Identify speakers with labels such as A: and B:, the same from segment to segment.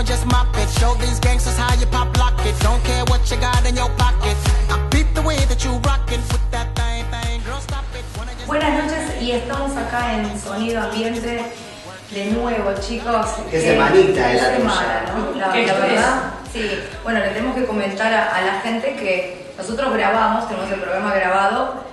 A: and just mop it. Show these gangsters how you pop lock it. Don't care what you got in your pocket. I beat the way that you rockin' with that thing, girl, stop it.
B: Buenas noches y estamos acá en Sonido Ambiente de nuevo, chicos.
C: Qué semanita es la
B: semana, ¿no? La verdad, sí. Bueno, le tenemos que comentar a la gente que nosotros grabamos, tenemos el programa grabado,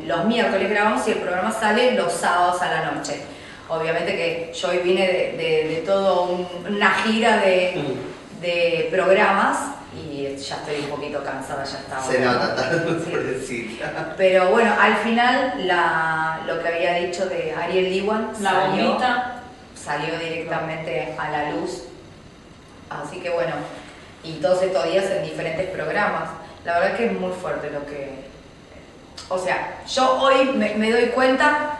B: los miércoles grabamos y el programa sale los sábados a la noche. Obviamente que yo hoy vine de todo una gira de programas y ya estoy un poquito cansada, ya estaba.
C: Se nota tan pobrecita.
B: Pero bueno, al final lo que había dicho de Ariel Diwan salió directamente a la luz. Así que bueno, y todos estos días en diferentes programas. La verdad que es muy fuerte lo que... O sea, yo hoy me doy cuenta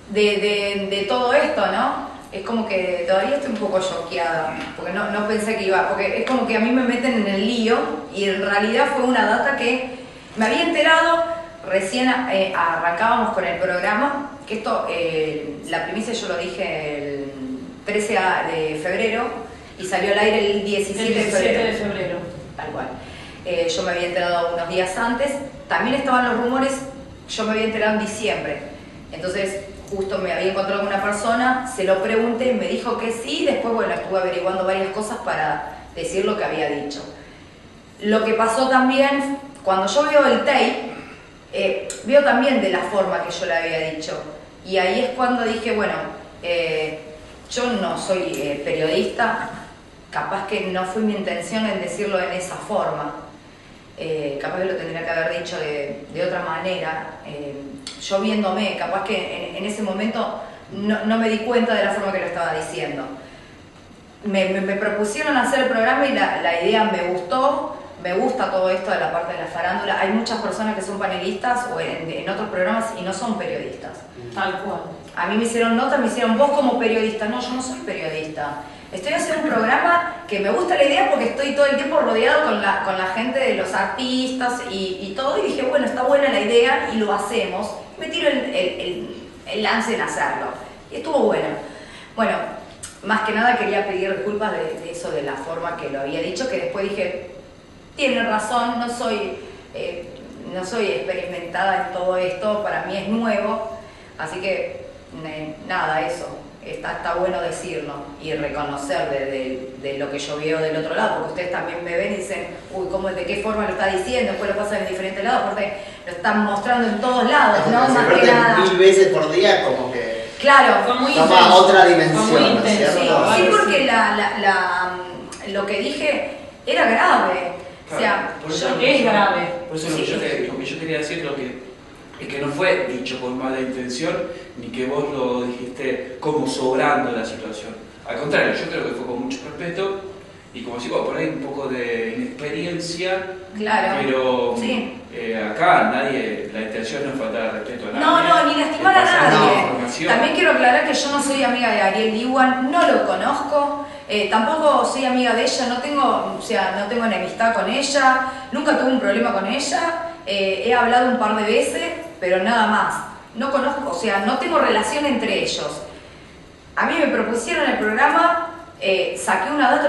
B: de todo esto, ¿no? Es como que todavía estoy un poco choqueada, porque no pensé que iba, porque es como que a mí me meten en el lío y en realidad fue una data que me había enterado, recién arrancábamos con el programa, que esto, la primicia yo lo dije el 13 de febrero y salió al aire el 17 de febrero. Tal cual. Yo me había enterado unos días antes, también estaban los rumores, yo me había enterado en diciembre, entonces justo me había encontrado con una persona, se lo pregunté, me dijo que sí, después bueno, estuve averiguando varias cosas para decir lo que había dicho. Lo que pasó también, cuando yo veo el tape, veo también de la forma que yo le había dicho, y ahí es cuando dije, bueno, yo no soy periodista, capaz que no fue mi intención en decirlo en esa forma. Capaz que lo tendría que haber dicho de otra manera, yo viéndome, capaz que en ese momento no me di cuenta de la forma que lo estaba diciendo. Me propusieron hacer el programa y la idea me gustó, me gusta todo esto de la parte de la farándula. Hay muchas personas que son panelistas o en otros programas y no son periodistas.
D: Tal cual.
B: A mí me hicieron notas, me hicieron vos como periodista. No, yo no soy periodista. Estoy haciendo un programa que me gusta la idea porque estoy todo el tiempo rodeado con la gente de los artistas y todo, y dije, bueno, está buena la idea y lo hacemos. Me tiro el lance en hacerlo. Y estuvo bueno. Bueno, más que nada quería pedir disculpas de eso, de la forma que lo había dicho, que después dije, tiene razón, no soy experimentada en todo esto, para mí es nuevo, así que nada, eso. Está bueno decirlo y reconocer de lo que yo veo del otro lado, porque ustedes también me ven y dicen, uy, ¿de qué forma lo está diciendo? Después lo pasan en diferentes lados, porque lo están mostrando en todos lados, ¿no?
C: Se
B: Más que nada.
C: 1000 veces por día, como que
B: claro,
D: fue muy
C: toma
D: intenso,
C: otra dimensión,
D: fue muy
C: ¿no es
D: intenso.
C: cierto?
B: Sí, porque lo que dije era grave.
E: Claro,
B: O sea,
E: por eso
D: es grave.
E: Por eso lo que yo quería decir es que no fue dicho con mala intención, ni que vos lo dijiste como sobrando la situación. Al contrario, yo creo que fue con mucho respeto y como digo, por ahí un poco de inexperiencia,
B: claro,
E: pero
B: sí.
E: Acá la intención no es faltar al respeto a nadie.
B: No, ni lastimar a
E: pasar
B: nadie.
E: información.
B: También quiero aclarar que yo no soy amiga de Ariel Diwan, no lo conozco, tampoco soy amiga de ella, no tengo enemistad con ella, nunca tuve un problema con ella, he hablado un par de veces, pero nada más. No conozco, o sea, no tengo relación entre ellos. A mí me propusieron el programa, saqué una data,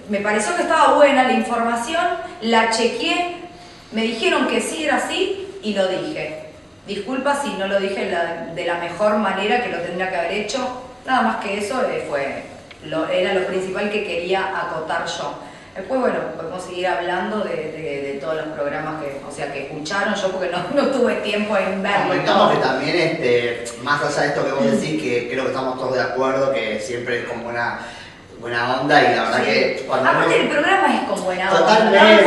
B: me pareció que estaba buena la información, la chequeé, me dijeron que sí era así y lo dije. Disculpa si no lo dije de la mejor manera que lo tendría que haber hecho, nada más que eso era lo principal que quería acotar yo. Después, bueno, podemos seguir hablando de todos los programas que escucharon, yo porque no tuve tiempo en verlo.
C: Comentamos que también, más allá de esto que vos decís, que creo que estamos todos de acuerdo, que siempre es como una buena onda y la verdad que cuando
B: aparte el programa es con buena onda.
C: Totalmente.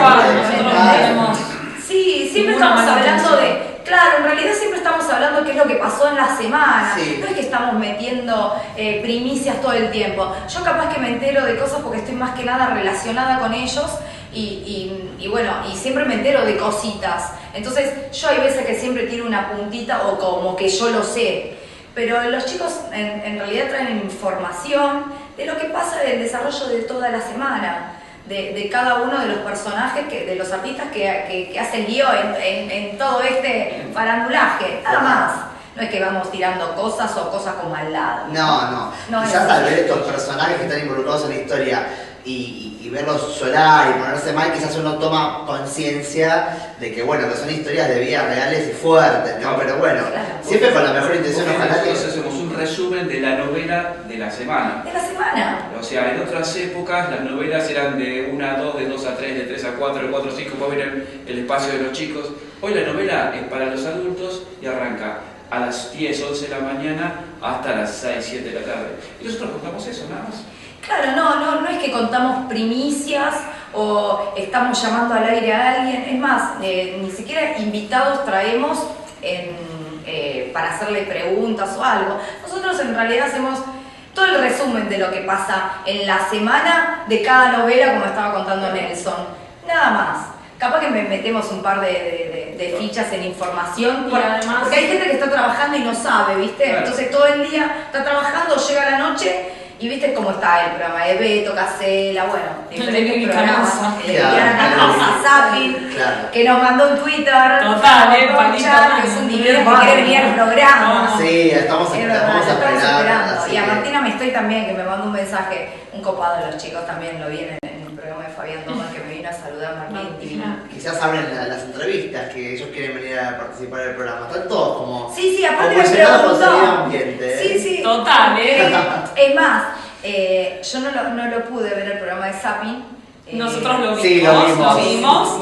B: Sí, siempre estamos hablando de... Claro, en realidad siempre estamos hablando de qué es lo que pasó en la semana.
C: Sí.
B: No es que estamos metiendo primicias todo el tiempo. Yo capaz que me entero de cosas porque estoy más que nada relacionada con ellos y bueno, y siempre me entero de cositas. Entonces yo hay veces que siempre tiro una puntita o como que yo lo sé. Pero los chicos en realidad traen información de lo que pasa del desarrollo de toda la semana. De cada uno de los personajes, de los artistas que hacen lío en todo este farandulaje, nada más. no es que vamos tirando cosas o cosas con maldad.
C: No.
B: No,
C: Quizás
B: es
C: al ver
B: así.
C: estos personajes que están involucrados en la historia y verlos llorar y ponerse mal, quizás uno toma conciencia de que, bueno, que son historias de vidas reales y fuertes, ¿no? Pero bueno,
B: Claro.
C: siempre con la mejor intención,
E: Porque
C: ojalá que...
E: nosotros hacemos un resumen de la novela de la semana.
B: De la semana.
E: O sea, en otras épocas las novelas eran de 1 a 2, de 2 a 3, de 3 a 4, de 4 a 5, para ver el espacio de los chicos. Hoy la novela es para los adultos y arranca a las 10, 11 de la mañana hasta las 6, 7 de la tarde. Y nosotros contamos eso, nada más.
B: Claro, no es que contamos primicias o estamos llamando al aire a alguien. Es más, ni siquiera invitados traemos para hacerle preguntas o algo. Nosotros en realidad hacemos todo el resumen de lo que pasa en la semana de cada novela, como estaba contando Nelson. Nada más. Capaz que metemos un par de fichas en información,
D: Y además,
B: porque hay gente que está trabajando y no sabe, ¿viste?
E: Claro.
B: Entonces todo el día está trabajando, llega la noche y viste cómo está el programa de Beto, Casela, bueno, diferentes
D: Vivi
B: programas.
D: Canosa.
B: El de
C: Claro,
B: Viviana Canosa, Zapping,
C: Claro.
B: que nos mandó un Twitter,
D: Total,
B: Concha, que es un divino que quiere venir al programa.
C: Sí, estamos
B: Es verdad,
C: vamos
B: lo
C: a
B: estamos
C: esperar.
B: esperando.
C: así
B: Y a
C: que-
B: Martina Mestoy también, que me mandó un mensaje, un copado de los chicos también lo vi en el programa de Fabián Doma, que me vino a saludar, Martín. divino.
C: Quizás abren las entrevistas, que ellos quieren venir a participar del programa. Están todos como...
B: Sí, aparte
C: como
B: me
C: llenados por
B: preguntó.
C: medio ambiente, ¿eh?
B: Sí.
D: Total,
B: Es más, yo no lo pude ver el programa de Zapping.
D: Nosotros lo vimos,
C: Sí, lo vimos.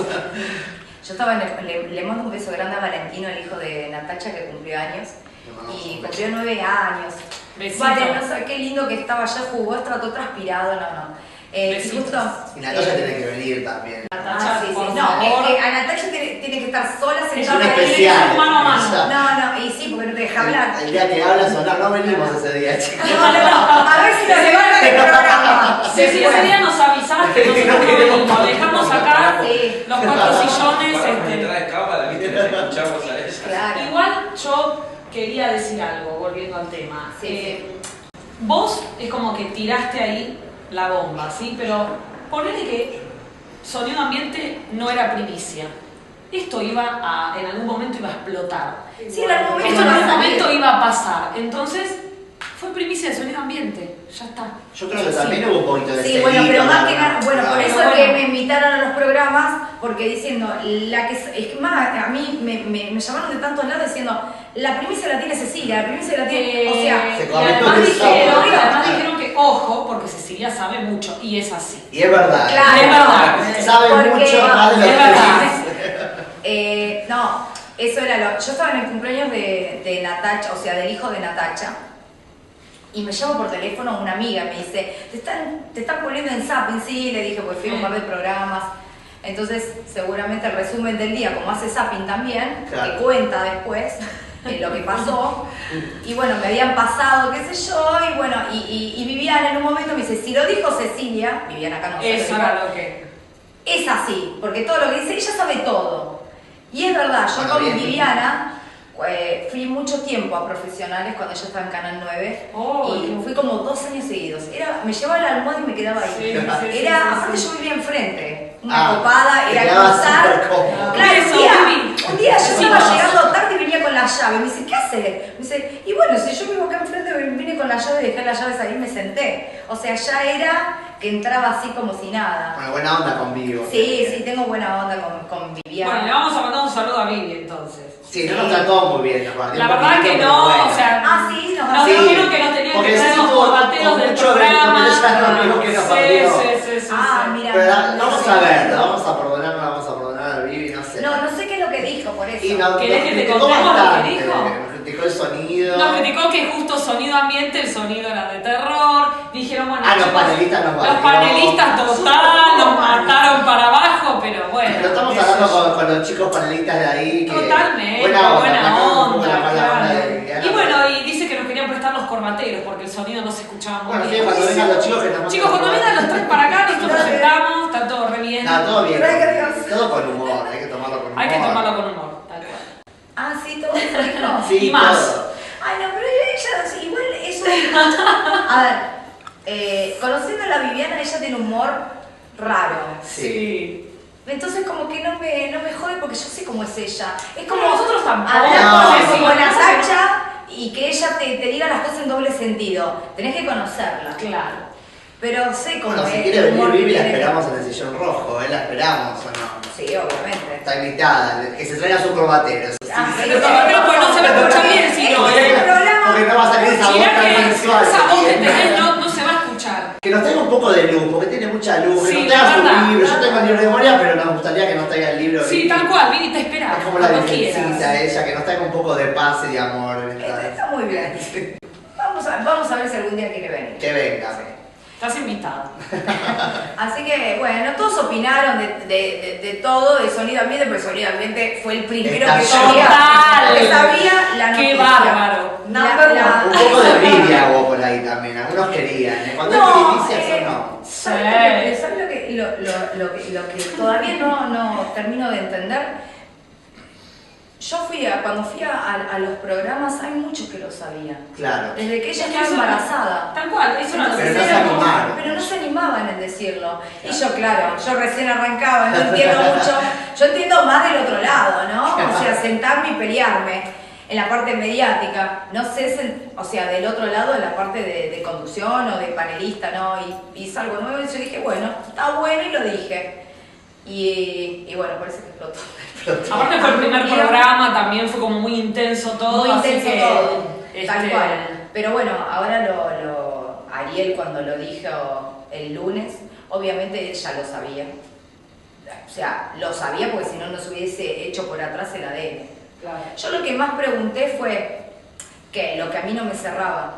B: Yo estaba le mando un beso grande a Valentino, el hijo de Natacha, que cumplió años.
C: Le mandamos
B: Y
C: un beso.
B: cumplió 9 años.
D: Besito.
B: Vale, no sé qué lindo que estaba allá, jugó, estaba todo transpirado, no. Y
D: Besitos.
B: justo.
C: Y Natalia tiene que venir también.
D: Natacha,
B: Sí.
D: por
B: No,
D: favor.
B: a Natacha tiene que estar sola
C: Es
B: sentada
C: un
D: Ella
B: ahí.
C: especial.
D: mano a mano.
C: Ella-
B: No, y sí, porque no te deja hablar.
C: El día que hablas o no venimos ese día, chicos.
B: A ver si lo levantan del programa.
D: Sí, ese día nos avisás que nosotros no venimos, dejamos acá
B: Sí.
D: los 4 sillones.
E: Cuando detrás de cámara, viste, nos escuchamos a ella.
B: Claro.
D: Igual yo quería decir algo, volviendo al tema.
B: Sí.
D: Vos es como que tiraste ahí la bomba, ¿sí? Pero ponele que Sonido Ambiente no era primicia. Esto en algún momento iba a explotar.
B: Sí, en algún momento
D: Esto en
B: iba a
D: algún
B: salir.
D: momento iba a pasar. Entonces, fue primicia de Sonido Ambiente. Ya está.
C: Yo creo que también hubo un poquito de
B: Sí, bueno, pero más que nada, bueno, por eso
D: Bueno.
B: es que me invitaron a los programas, porque diciendo, es que más, a mí me llamaron de tantos lados diciendo, la primicia la tiene Cecilia, la primicia la tiene, o sea,
C: Se
D: y
C: comentó
D: además
C: que
D: dijeron,
C: sábado.
D: que ojo, porque Cecilia sabe mucho, y es así.
C: Y es verdad.
B: Claro,
D: Es verdad.
C: Sabe
B: porque-
C: mucho más de lo
D: es
C: que
D: verdad.
C: dice.
B: No, eso era yo estaba en el cumpleaños de Natacha, o sea, del hijo de Natacha, y me llama por teléfono una amiga, me dice, te están poniendo en Zapping, sí, le dije, pues fui a un par de programas. Entonces, seguramente el resumen del día, como hace Zapping también,
C: Claro.
B: que cuenta después lo que pasó. Y bueno, me habían pasado, qué sé yo, y bueno, y Viviana en un momento me dice, si lo dijo Cecilia, Viviana acá no
D: Eso
B: lo
D: era
B: dijo,
D: lo que...
B: es así, porque todo lo que dice, ella sabe todo. Y es verdad, yo
C: Bueno,
B: con
C: bien.
B: Viviana fui mucho tiempo a profesionales cuando ella estaba en Canal 9
D: Oh,
B: y
D: qué-
B: fui como 2 años seguidos. Me llevaba la almohada y me quedaba ahí.
D: Sí, sí,
B: Era,
D: sí,
B: aparte
D: sí.
B: yo vivía enfrente, una
C: Ah,
B: copada,
C: te
B: era
C: quedabas
B: cruzar.
C: súper cómodo.
B: Claro,
D: Eso, Vivi.
B: un día yo
D: Sí,
B: estaba
D: no.
B: llegando tarde y venía con la llave. Me dice, ¿qué haces? Me dice, y bueno, si yo vivo acá enfrente, vine con la llave y dejé las llaves ahí y me senté. O sea, ya era que entraba así como si nada.
C: Bueno, buena onda conmigo.
B: Sí, tengo buena onda con Viviana.
D: Bueno, le vamos a mandar un saludo a Vivi entonces.
C: Sí, no nos trató muy bien, nos guardió
D: La
C: un
D: verdad
C: poquito,
D: que
C: pero
D: no,
C: bueno.
D: o sea,
B: Ah, sí,
D: nos
C: Sí,
D: dijeron que nos tenían
C: porque
D: que traer
C: sí
D: los
C: tuvo
D: corbateros del
C: mucho
D: programa.
C: porque ella nos dijo que nos bardeó.
D: Sí.
B: Ah, mira.
C: Pero
B: no,
C: vamos
B: no
C: a
B: sé.
C: ver, la vamos a perdonar a Vivi, no sé.
B: No sé qué es lo que dijo, por eso.
C: Y nos
D: ¿Querés que te
C: criticó
D: contemos lo que
C: bastante,
D: dijo?
C: nos criticó el sonido.
D: Nos criticó que justo sonido ambiente, el sonido era de terror. Dijeron, bueno,
C: Ah, los
D: chicos,
C: panelistas nos
D: los
C: bardeó.
D: panelistas total, nos mataron para abajo, pero bueno.
C: Pero estamos
D: qué sé
C: hablando
D: yo.
C: con los chicos panelistas de ahí. Que
D: Totalmente,
C: buena onda.
D: buena onda,
C: la mala
D: claro.
C: onda de Viviana.
D: Y bueno, y dice que nos querían prestar los corbateros porque el sonido no se escuchaba muy
C: Bueno, sí,
D: bien.
C: cuando vengan los chicos que nos
D: Chicos, cuando vengan los tres para acá, nosotros presentamos, está todo re bien.
C: No, todo bien.
B: Gracias a Dios.
C: Todo con humor, hay que tomarlo con humor.
D: Hay que tomarlo con humor, tal cual.
B: Ah, sí, todo eso dijo.
C: Sí,
D: Y más.
C: todo.
B: Ay, no, pero ella, igual eso. A ver, conociendo a la Viviana, ella tiene un humor raro.
C: Sí.
B: Entonces como que no me jode porque porque yo sé cómo es ella. Es como
D: nosotros tampoco.
B: hablar
D: No,
B: como
D: sí,
B: Natacha y que ella te diga las cosas en doble sentido. Tenés que conocerla.
D: Claro.
B: Pero sé cómo
C: Bueno, si
B: es.
C: quiere venir
B: humor
C: Vivi, la
B: tiene.
C: esperamos en el sillón rojo, la esperamos o no.
B: Sí, obviamente.
C: Está invitada, que se traiga su corbatero. Eso sí.
B: Ah,
D: Pero pues no se va a escuchar bien si no,
B: Ese es el programa.
C: Porque no va a salir esa voz
D: Mirá
C: tan
D: que
C: sensual.
D: esa voz que
C: tiene.
D: tenés no se va a escuchar.
C: Que nos traiga un poco de luz, porque tiene mucha luz. Que
D: Sí,
C: nos traiga
D: la
C: su
D: verdad.
C: libro. Yo tengo el libro de memoria, pero nos gustaría que nos traiga el libro.
D: Sí,
C: Vivi.
D: tal cual, Vini, te esperamos.
C: Es como la
D: cuando
C: virgencita
D: quieras.
C: ella, que nos traiga un poco de paz y de amor.
B: Está muy bien. Vamos a ver si algún día quiere venir.
C: Que venga.
D: Estás invitada.
B: Así que, bueno, todos opinaron de todo, de Sonido Ambiente, porque Sonido Ambiente fue el primero
C: Está
B: que sabía,
D: total.
B: que sabía la noticia.
D: Qué bárbaro.
C: Un poco de envidia hubo por ahí también. Algunos querían. Cuando hay primicias o no.
B: ¿Sabes lo que todavía no termino de entender? Cuando fui a los programas, hay muchos que lo sabían.
C: Claro.
B: Desde que ella
D: Es que
B: estaba
D: eso-
B: embarazada.
D: Tal cual, eso no
B: Entonces
C: Pero no se
B: era como-
C: animaron.
B: pero no se animaban en decirlo. Y yo, claro, yo recién arrancaba, no entiendo mucho. Yo entiendo más del otro lado, ¿no? O sea, sentarme y pelearme en la parte mediática. No sé, o sea, del otro lado, en la parte de conducción o de panelista, ¿no? Y es algo nuevo y yo dije, bueno, está bueno y lo dije. Y bueno, parece que explotó.
D: Aparte fue el primer programa, también fue como muy intenso todo.
B: Muy
D: así
B: intenso
D: que,
B: todo,
D: este,
B: tal cual. Pero bueno, ahora Ariel cuando lo dijo el lunes, obviamente él ya lo sabía. O sea, lo sabía porque si no, no se hubiese hecho por atrás el ADN.
D: Claro.
B: Yo lo que más pregunté fue que lo que a mí no me cerraba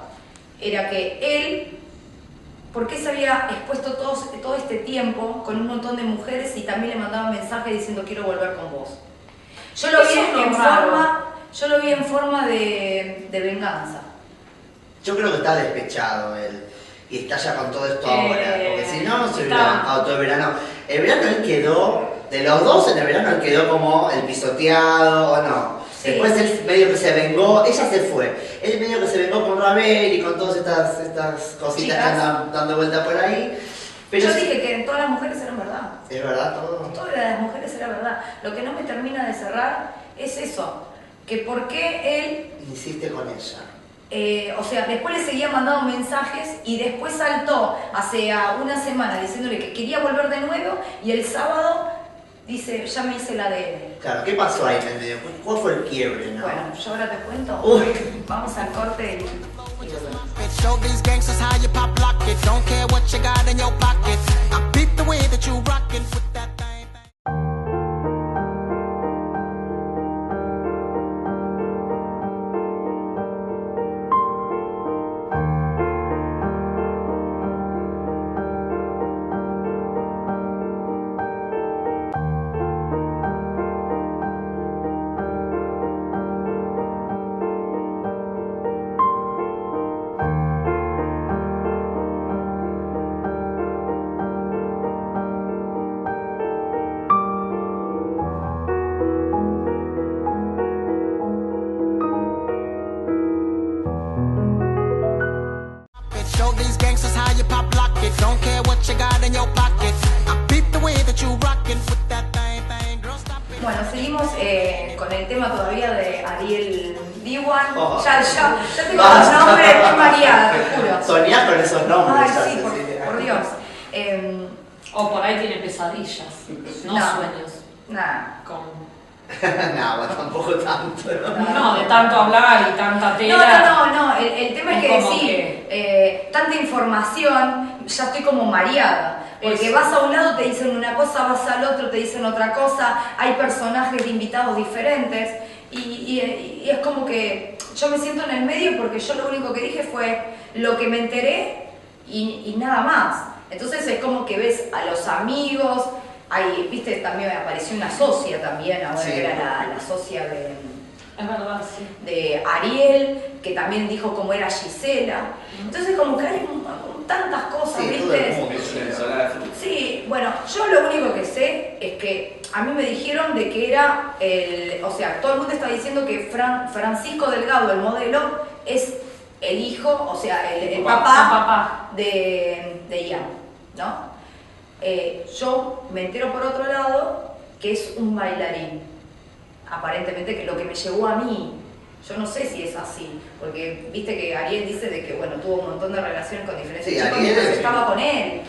B: era que él, ¿por qué se había expuesto todo este tiempo con un montón de mujeres y también le mandaba mensajes diciendo quiero volver con vos? Yo lo vi
D: Eso es lo raro.
B: en forma de venganza.
C: Yo creo que está despechado él. Y está ya con todo esto ahora. Porque si no, no se hubiera
D: está.
C: bancado todo el verano. El verano él quedó, de los dos en el verano él quedó como el pisoteado o no.
B: Sí.
C: Después él medio que se vengó, ella se fue. Él medio que se vengó con Ravel y con todas estas cositas
B: Chicas.
C: que andan dando vuelta por ahí. Pero
B: Yo
C: sí-
B: dije que todas las mujeres eran verdad.
C: ¿Es verdad todo?
B: Todas las mujeres era verdad. Lo que no me termina de cerrar es eso. Que por qué él
C: Insiste con ella.
B: o sea, después le seguía mandando mensajes y después saltó hace una semana diciéndole que quería volver de nuevo y el sábado dice, ya me hice el ADN.
C: Claro, ¿qué pasó ahí en el medio? ¿Cuál fue el quiebre, no?
B: Bueno, yo ahora te cuento.
C: Uy.
B: Vamos al corte y volvemos.
A: Show these gangsters how you pop lock it. Don't care what you got in your pocket. I beat the way that you rockin' with that thing. Show these gangsters how you pop lock it. Don't care what you got in your pocket. I beat the way that you rockin' with that thing. Girl, stop it.
B: Bueno, seguimos con el tema todavía de Ariel Diwan.
C: Oh.
B: Ya tengo
C: Basta.
B: los nombres, estoy mareada, te juro.
C: Soñás con esos nombres.
B: Ay,
C: ya,
B: sí, por Dios.
D: O por ahí tiene pesadillas, no,
B: No.
D: sueños.
B: Nada.
D: Con...
C: no, bueno, tampoco tanto, ¿no?
D: No, de tanto hablar y tanta tela.
B: No, el tema es
D: Es
B: que
D: como
B: sí, tanta información, ya estoy como mareada. Porque
D: Es-
B: vas a un lado te dicen una cosa, vas al otro te dicen otra cosa, hay personajes de invitados diferentes y es como que yo me siento en el medio porque yo lo único que dije fue lo que me enteré y nada más. Entonces es como que ves a los amigos, viste, también apareció una socia también, ahora
C: Sí.
B: que era la socia
D: Es verdad, sí.
B: de Ariel, que también dijo cómo era Gisela. Entonces como que hay tantas cosas,
C: Sí, todo el
B: ¿viste?
C: mundo.
E: Es una ensalada de frutas.
B: Sí, bueno, yo lo único que sé es que a mí me dijeron de que era o sea, todo el mundo está diciendo que Francisco Delgado, el modelo, es el hijo, o sea, el papá de Ian, ¿no? Yo me entero por otro lado que es un bailarín. aparentemente que lo que me llevó a mí, yo no sé si es así, porque viste que Ariel dice de que bueno, tuvo un montón de relaciones con diferentes chicos, mientras estaba con él.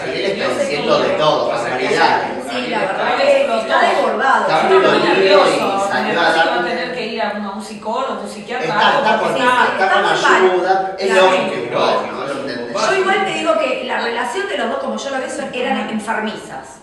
C: Ariel está diciendo de todo, barbaridades.
B: Sí, la verdad que está desbordado.
C: Está muy dolido y salió a
D: va a
C: dar...
D: tener que ir a un psicólogo, un psiquiatra,
C: Está con ayuda, es lógico que no lo entendés.
B: Yo igual te digo que la relación de los dos, como yo la veo, eran enfermizas.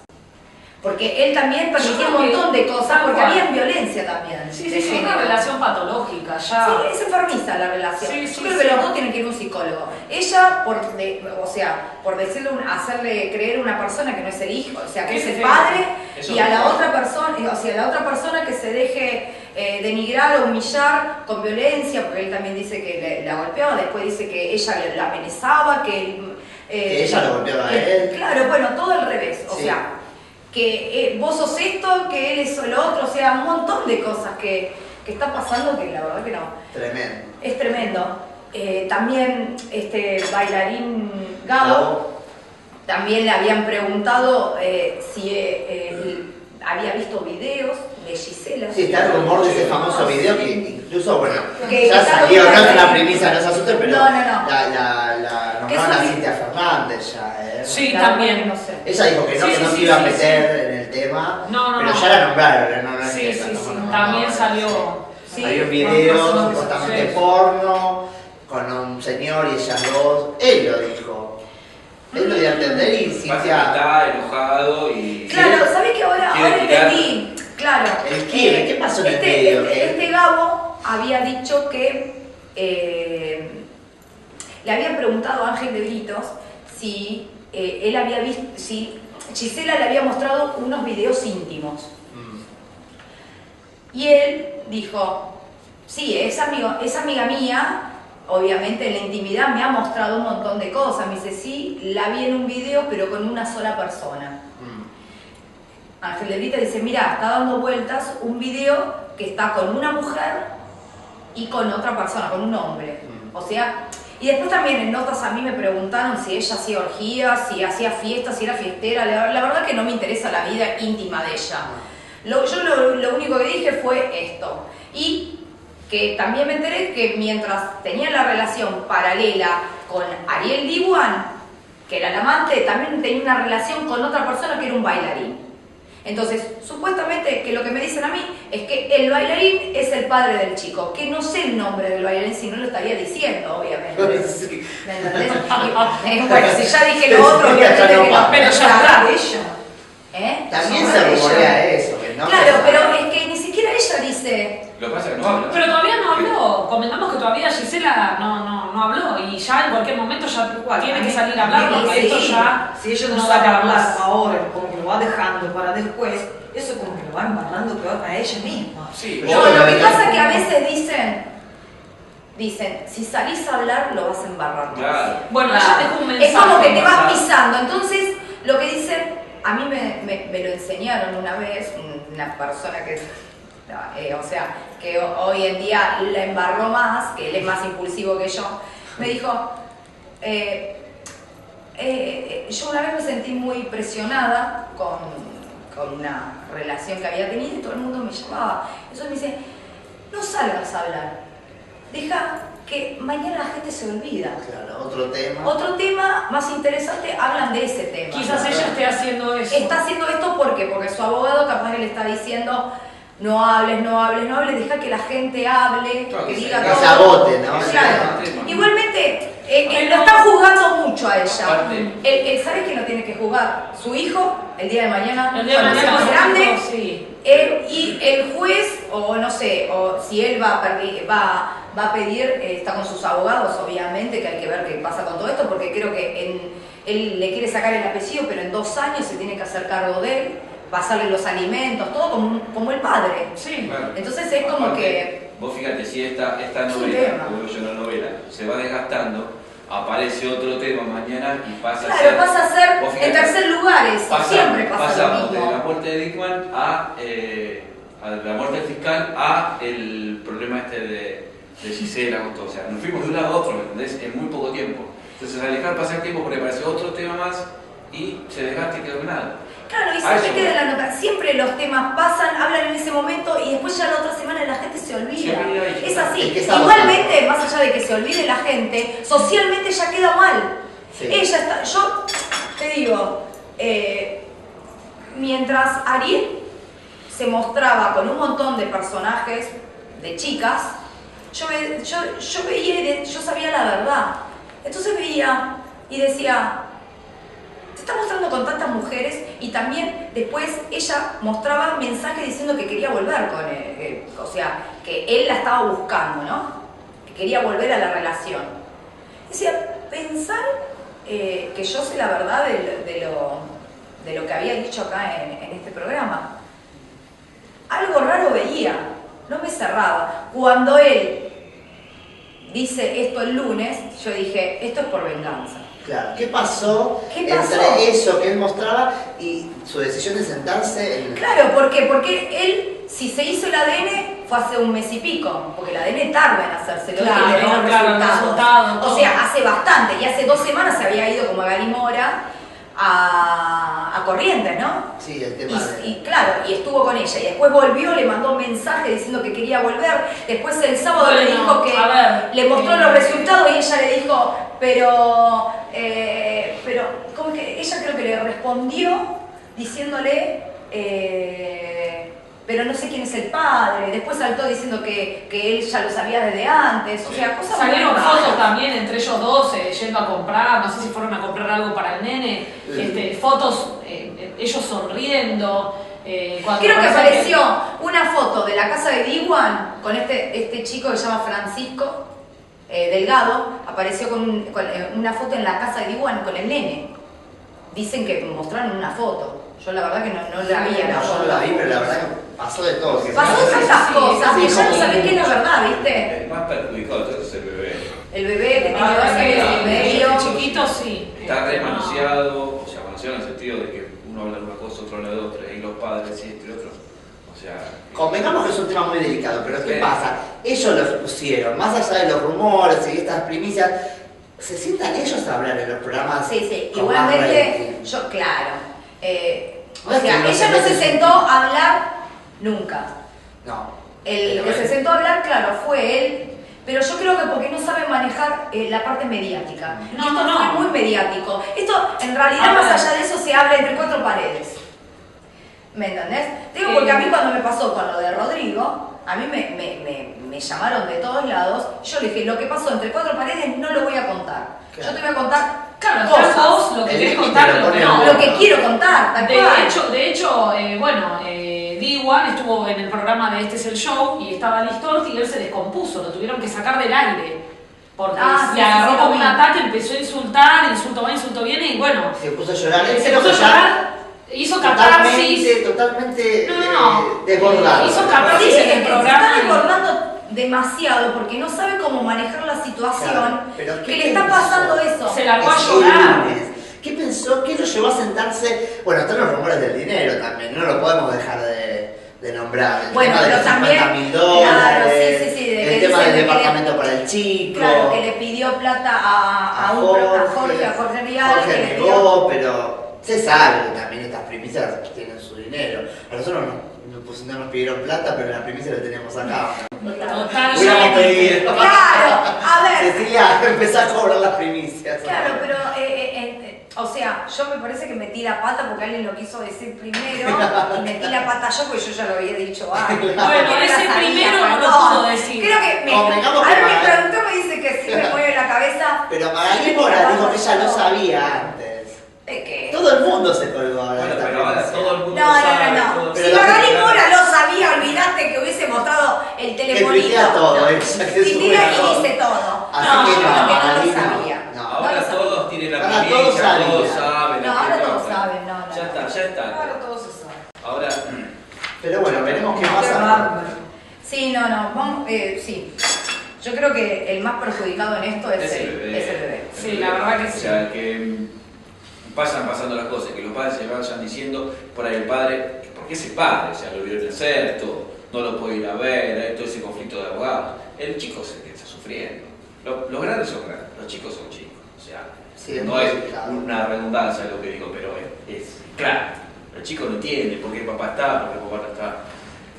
B: Porque él también permitía un montón de cosas, porque había violencia también.
D: Sí, es una relación patológica, ya.
B: Sí, es enfermiza la relación.
D: Sí,
B: yo creo que los dos tienen que ir a un psicólogo. Ella, por decirle, hacerle creer a una persona que no es el hijo, o sea, que es el padre, y a la otra persona, o sea, a la otra persona que se deje denigrar o humillar con violencia, porque él también dice que la golpeaba, después dice que ella la amenazaba, que
C: ella lo golpeaba a él.
B: Claro, bueno, todo al revés, o
C: Sí.
B: sea, que vos sos esto, que él es lo otro, o sea, un montón de cosas que está pasando que la verdad que no.
C: Tremendo.
B: Es tremendo. También este bailarín Gabo, también le habían preguntado si había visto videos de Gisela.
C: Sí, está el rumor de ese famoso video que incluso, bueno,
B: Que
C: ya
B: está
C: salió, no es
B: documentado.
C: una primicia, no se asusten, pero
B: No.
C: la
B: Que
C: nombraron a
B: eso-
C: Cintia Fernández ya,
D: Sí,
B: La verdad
D: también.
B: que no sé.
C: Ella dijo que no,
D: Sí,
C: que no
D: sí,
C: se iba a
D: sí,
C: meter en el tema,
D: No,
C: pero
D: no.
C: ya la nombraron, no es
D: Sí,
C: que
D: sí,
C: tanto
D: sí.
C: no,
D: También
C: no,
D: salió.
B: Sí,
C: Hay un
D: con
C: video
D: personas
C: supuestamente
D: sí.
C: porno con un señor y ellas dos. Él lo dijo. Él lo dio a entender y
E: Pasa que
C: Cintia.
E: está enojado y...
B: Claro, ¿sabés que ahora
E: Quiere tirar.
B: entendí? Claro.
C: El quiebre, ¿qué pasó en el medio?
B: Este Gabo había dicho que le habían preguntado a Ángel de Britos si él había visto, si Gisela le había mostrado unos videos íntimos. Y él dijo, sí, es amiga mía, obviamente en la intimidad me ha mostrado un montón de cosas. Me dice, sí, la vi en un video, pero con una sola persona. Ángel de Brito dice, mira, está dando vueltas un video que está con una mujer y con otra persona, con un hombre. O sea, y después también en notas a mí me preguntaron si ella hacía orgías, si hacía fiestas, si era fiestera. La verdad que no me interesa la vida íntima de ella. Yo lo único que dije fue esto. Y que también me enteré que mientras tenía la relación paralela con Ariel Diwan, que era el amante, también tenía una relación con otra persona que era un bailarín. Entonces, supuestamente que lo que me dicen a mí es que el bailarín es el padre del chico, que no sé el nombre del bailarín, si no lo estaría diciendo, obviamente.
C: Sí.
B: ¿Me entendés? Bueno, si ya dije lo otro, obviamente que no.
D: Pero ya está de ella.
C: También
B: No,
C: se
B: ella.
C: rumorea eso, que no.
B: Claro, pero es que ni siquiera ella dice...
E: Lo que pasa es que no habla.
D: Pero todavía no habló. Convengamos que todavía Gisela no habló y ya en cualquier momento ya tiene que salir a hablar porque
F: Sí,
D: esto ya
F: si ella no
D: no
F: sabe
D: da
F: hablar
D: más.
F: ahora, como que lo va dejando para después, eso como que lo va embarrando peor a ella misma.
E: Sí,
C: Yo
B: No, lo que
C: creo
B: pasa es que a veces dicen, si salís a hablar lo vas a embarrar más.
E: Claro.
D: Bueno,
B: Claro.
D: ella dejó un mensaje.
B: Es como que te vas
E: pasado.
B: pisando. Entonces, lo que dicen, a mí me lo enseñaron una vez, una persona que, o sea, que hoy en día la embarró más, que él es más impulsivo que yo, me dijo, yo una vez me sentí muy presionada con una relación que había tenido y todo el mundo me llamaba. Entonces me dice, no salgas a hablar, deja que mañana la gente se olvida.
C: Claro, otro tema.
B: Otro tema más interesante, hablan de ese tema.
D: Quizás ella esté haciendo eso.
B: Está haciendo esto ¿por qué? Porque su abogado capaz que le está diciendo no hables, deja que la gente hable,
E: Claro,
B: que
E: que
B: diga
E: se-
C: que
B: todo.
C: se agote, ¿no?
B: Claro.
E: Sí, sí.
B: Igualmente, lo están juzgando mucho a ella.
E: Aparte.
B: ¿Sabes quién lo tiene que juzgar? Su hijo, el día de mañana,
D: El día de
B: cuando sea
D: mañana
B: más
D: su
B: grande.
D: hijo, sí.
B: Y el juez, o no sé, o si él va a pedir, está con sus abogados, obviamente, que hay que ver qué pasa con todo esto, porque creo que él le quiere sacar el apellido, pero en 2 años se tiene que hacer cargo de él, pasarle los alimentos, todo como el padre.
D: Sí.
E: Claro.
B: Entonces es como
E: Aparte,
B: que...
E: Vos fíjate, si esta
B: Es un
E: novela,
B: tema.
E: como digo yo, una novela, se va desgastando, aparece otro tema mañana y pasa a
B: Claro,
E: ser...
B: pasa a ser
E: Vos fíjate,
B: en tercer lugar eso, siempre pasa lo
E: pasamos de la
B: mismo.
E: muerte de Dickman a la muerte del fiscal a el problema este de Gisela con todo. O sea, nos fuimos de un lado a otro, ¿me entendés? En muy poco tiempo. Entonces al dejar pasar tiempo porque aparece otro tema más y se desgasta y quedó en nada.
B: Claro, y
E: A eso
B: siempre queda
E: voy.
B: la nota, siempre los temas pasan, hablan en ese momento y después ya así.
C: Es que está
B: Igualmente, más allá de que se olvide la gente, socialmente ya queda mal.
C: Sí.
B: Ella está, yo te digo, mientras Ariel se mostraba con un montón de personajes, de chicas, yo veía y yo sabía la verdad. Entonces veía y decía, se está mostrando con tantas mujeres, y también después ella mostraba mensajes diciendo que quería volver con él, o sea, que él la estaba buscando, ¿no? Que quería volver a la relación. Decía, pensar que yo sé la verdad de lo que había dicho acá en este programa. Algo raro veía, no me cerraba. Cuando él dice esto el lunes, yo dije, esto es por venganza.
C: Claro, ¿qué pasó,
B: ¿Qué pasó?
C: entre eso que él mostraba y su decisión de sentarse en...
B: Claro, ¿por qué? Porque él, si se hizo el ADN, fue hace un mes y pico, porque el ADN tarda en hacérselo,
D: Claro,
B: y le den los
D: claro, el
B: resultados.
D: resultado, todo.
B: O sea, hace bastante, y hace 2 semanas se había ido como Gali Mora a Corrientes, ¿no?
C: Sí, el tema de...
B: Y claro, y estuvo con ella, y después volvió, le mandó un mensaje diciendo que quería volver, después el sábado le
D: Bueno,
B: dijo que
D: a ver,
B: le mostró los resultados, y ella le dijo, pero como que ella creo que le respondió diciéndole, pero no sé quién es el padre, después saltó diciendo que él ya lo sabía desde antes, o sea, cosas muy
D: Salieron
B: raras.
D: fotos también entre ellos dos yendo a comprar, no sé si fueron a comprar algo para el nene, fotos, ellos sonriendo. Cuando
B: Creo que
D: parece
B: apareció una foto de la casa de Diwan con este chico que se llama Francisco Delgado, apareció con una foto en la casa de Diwan con el nene. Dicen que mostraron una foto. Yo la verdad que no la vi a la
C: No, yo
B: foto.
C: no la vi, pero la verdad que pasó de todo. Que
B: Pasó
C: se-
B: tantas
D: sí,
B: cosas
C: sí,
B: que ya no
C: como-
B: sabés qué es la verdad, ¿viste?
E: El más perjudicado de todo es el bebé.
B: El bebé que tiene
D: La
B: 2
D: verdad
B: años
D: que
B: y medio.
D: el chiquito sí.
E: Está re manoseado, o sea, manoseado en el sentido de que uno habla de una cosa, otro habla de otra, y los padres y esto y lo otro. O sea,
C: Convengamos que es un tema muy delicado, pero ¿qué
E: Sí.
C: pasa? Ellos lo pusieron, más allá de los rumores y estas primicias, se sientan ellos a hablar en los programas.
B: Sí,
C: con más
B: igualmente,
C: rating.
B: yo, claro. O
C: No es
B: sea,
C: que no
B: ella
C: se
B: no se
C: meten-
B: sentó a hablar nunca.
C: No.
B: El
C: Pero
B: que se
C: él-
B: sentó a hablar, claro, fue él, pero yo creo que porque no sabe manejar la parte mediática. Y
D: No,
B: esto
D: no.
B: fue muy mediático. Esto, en realidad,
D: A
B: más
D: ver.
B: allá de eso, se habla entre 4 paredes. ¿Me entendés? Digo, porque a mí cuando me pasó con lo de Rodrigo, a mí me llamaron de todos lados. Yo le dije, lo que pasó entre 4 paredes no lo voy a contar.
C: Claro.
B: Yo te voy a contar
D: Claro,
B: cosas.
D: vos lo que
C: El
D: querés
C: límite
D: contar,
C: lo
D: lo que
C: pone
D: no.
C: vos.
B: Lo que quiero contar, tal cual.
D: De hecho, D1 estuvo en el programa de Este es el Show y estaba Listorti y él se descompuso, lo tuvieron que sacar del aire. Porque
B: Sí,
D: le agarró
B: sí,
D: como
B: lo
D: un
B: vi.
D: ataque, empezó a insultar, insulto va, insulto viene y bueno,
C: Se puso a llorar. Él
D: se
C: creo
D: puso a
C: que ya
D: llorar, hizo catarsis.
C: Totalmente
D: No.
C: desbordado.
D: Hizo catarsis
B: Sí,
D: en el
B: se
D: programa.
B: está desbordando demasiado porque no sabe cómo manejar la situación,
C: Claro, pero
B: que
C: ¿qué
B: le está
C: pensó?
B: pasando eso.
D: Se largó a
C: Es el
D: llorar.
C: lunes. ¿Qué pensó? ¿Qué lo llevó a sentarse? Bueno, están los rumores del dinero también, no lo podemos dejar de nombrar. El
B: Bueno,
C: tema de
B: pero
C: los
B: también,
C: $50.000,
B: claro, sí, de que
C: el tema
B: dicen
C: del
B: que
C: departamento para el chico.
B: Claro, que le pidió plata a Jorge Rial,
C: Jorge
B: que le pidió...
C: negó, pero se sabe que también estas primicias tienen su dinero. A nosotros no nos pidieron plata, pero la primicia la teníamos acá.
D: Total,
C: Hubiéramos pedido.
B: Claro, a ver,
C: Cecilia, empezó a cobrar las primicias.
B: claro, pero, o sea, yo me parece que metí la pata porque alguien lo quiso decir primero y metí la pata yo porque yo ya lo había dicho antes.
D: Bueno,
B: Porque
D: ese
B: no la sabía,
D: primero no lo
B: perdón.
D: pudo decir.
B: Creo que
C: Convengamos
B: a
C: que
B: ver, mi
C: Magali-
B: productor me dice que sí me mueve la cabeza.
C: Pero
B: Sí,
C: Magali
B: metí
C: Mora
B: la
C: dijo
B: pata
C: que ella lo
B: yo.
C: sabía antes.
B: ¿De qué?
C: Todo el mundo se colgó ahora de
E: bueno,
C: esta
E: pero ahora
C: primicia.
E: todo el mundo
B: No,
E: sabe.
B: no.
E: todo-
C: Pero
B: Si
C: la
B: Magali
C: gente-
B: Mora lo sabía, olvidaste que hubiese mostrado el
C: Que
B: telefonito.
C: tuitea todo,
B: No.
C: ella que
B: Tuitea
C: sube todo.
B: y dice todo.
C: Así
B: No,
C: que
B: yo
C: no,
B: creo que no
C: Magali
B: lo sabía.
C: no.
E: Ahora todos tienen la
C: Ahora
E: primicia,
C: todos
E: todos
C: sabían.
E: saben.
B: No, ahora todos
E: ya
B: saben, no.
E: está, ya está.
B: Ahora todos se saben.
E: Ahora,
C: Pero bueno, veremos qué
F: Qué
C: pasa.
F: bárbaro.
B: Sí, no, vamos, sí. Yo creo que el más perjudicado en esto es el bebé.
D: Sí, la verdad que
E: O
D: sí.
E: sea, que pasando las cosas, que los padres se vayan diciendo, por ahí el padre, porque ese padre, o sea, lo vio crecer, todo, no lo puede ir a ver, hay todo ese conflicto de abogados. El chico se que está sufriendo. Los grandes son grandes, los chicos son chicos. O sea,
C: Sí,
E: no es
C: complicado.
E: una redundancia lo que digo, pero es claro. El chico no entiende por qué papá está, por qué papá no está.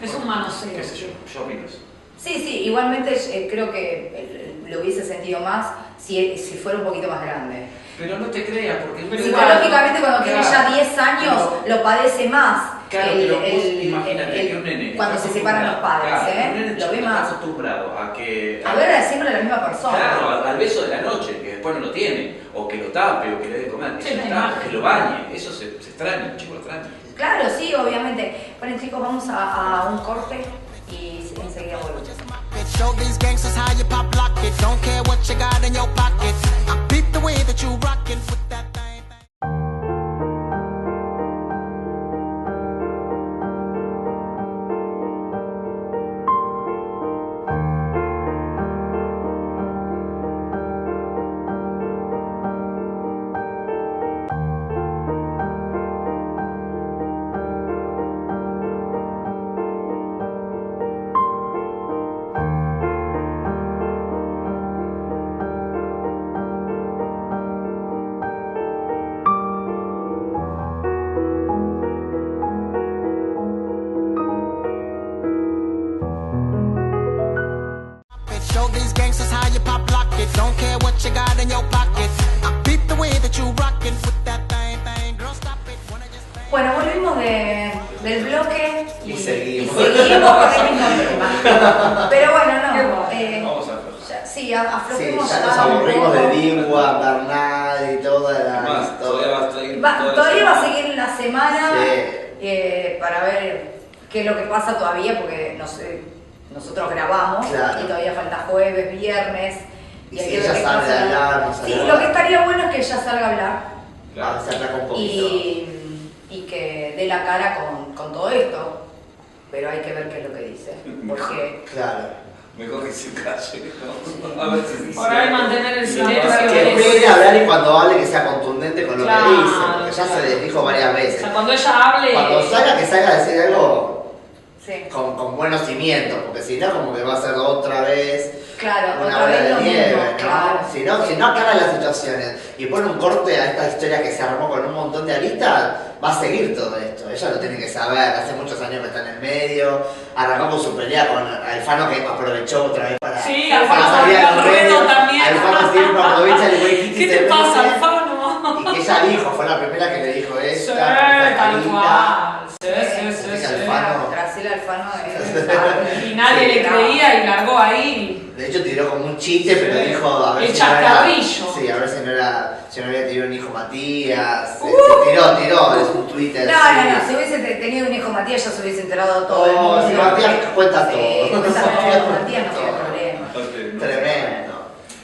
D: Es un manoseo.
E: ¿Qué sé yo? Yo opino eso.
B: Sí, igualmente creo que lo hubiese sentido más si fuera un poquito más grande.
E: Pero no te creas, porque
B: psicológicamente cuando tiene ya 10 años lo padece más.
E: Claro, pero vos imagínate que un nene
B: cuando se separan los padres,
E: claro, un nene
B: lo ve
E: está
B: más.
E: acostumbrado a que...
B: A ver siempre a la misma persona.
E: Claro, al beso de la noche, que después no lo tiene, o que lo tape, o que le dé de comer,
D: Sí,
E: eso está, que lo bañe, eso se extraña, el chico lo extraña.
B: Claro, sí, obviamente. Bueno, chicos, vamos a un corte y enseguida volvemos.
A: Show these gangsters how you pop lock it. Don't care what you got in your pocket. I beat the way that you rockin' with that thing. Show these gangsters how you pop lock it. Don't care what you got in your pocket. I beat the way that you rockin' with that thing. Girl, stop it. Wanna just bang.
B: Bueno, volvimos del bloque
C: Y seguimos.
B: con el mismo tema. Pero bueno, no.
E: Vamos a ver.
B: Sí,
C: Sí,
B: aflojemos
C: ya nos
B: un
C: aburrimos
B: poco.
C: de Digua, Bernal y toda la...
E: Más, todavía va a seguir.
B: Todavía va a seguir la semana
C: Sí.
B: para ver qué es lo que pasa todavía, porque no sé, nosotros grabamos
C: Claro.
B: y todavía falta jueves, viernes.
C: Y
B: hay
C: si
B: que ver
C: ella
B: qué
C: sale
B: pasa.
C: a hablar, no sale
B: Sí,
C: a
B: lo
C: hablar.
B: que estaría bueno es que ella salga a hablar
E: Claro.
C: Se atraca un poquito.
B: y que dé la cara con todo esto. Pero hay que ver qué es lo que dice. Porque
C: Claro.
E: Mejor que se calle, ¿no? A ver si dice.
D: Por ahí mantener el silencio.
C: Que
D: es-
C: espere a hablar y cuando hable que sea contundente con lo
D: Claro,
C: que dice, porque ya se les dijo varias
D: O
C: veces.
D: sea, cuando ella hable.
C: Cuando salga, que salga a decir algo
B: sí,
C: con buenos cimientos, porque si no, como que va a ser otra vez
B: claro,
C: una
B: otra
C: bola
B: vez
C: de
B: lo
C: nieve,
B: mismo,
C: ¿no?
B: claro.
C: Si no aclara las situaciones y pone un corte a esta historia que se armó con un montón de aristas, va a seguir todo esto. Ella lo tiene que saber, hace muchos años que está en el medio, arrancó con su pelea con Alfano, que aprovechó otra vez para,
D: Sí,
C: para
D: Alfano
C: salir al
D: Ruedo
C: medio.
D: también.
C: Alfano siempre aprovecha el güey Kiki
D: ¿Qué te
C: se
D: pasa,
C: mete.
D: Alfano?
C: Y que ella dijo, fue la primera que le dijo
D: Sí,
C: esta,
D: tal
C: carita.
D: cual. Sí.
C: Así que Alfano-
B: Graciela Alfano
D: Y nadie le creía y largó ahí.
C: De hecho tiró como un chiste, pero
D: Sí.
C: dijo a ver
D: El
C: si no era,
D: chascarrillo.
C: sí, a ver si no había tenido un hijo Matías. Tiró, es un Twitter.
B: No, si hubiese tenido un hijo Matías ya se hubiese enterado todo el mundo.
C: Si Matías cuenta todo.
B: Sí, cuenta todo, Matías no tiene problema.
C: Tremendo.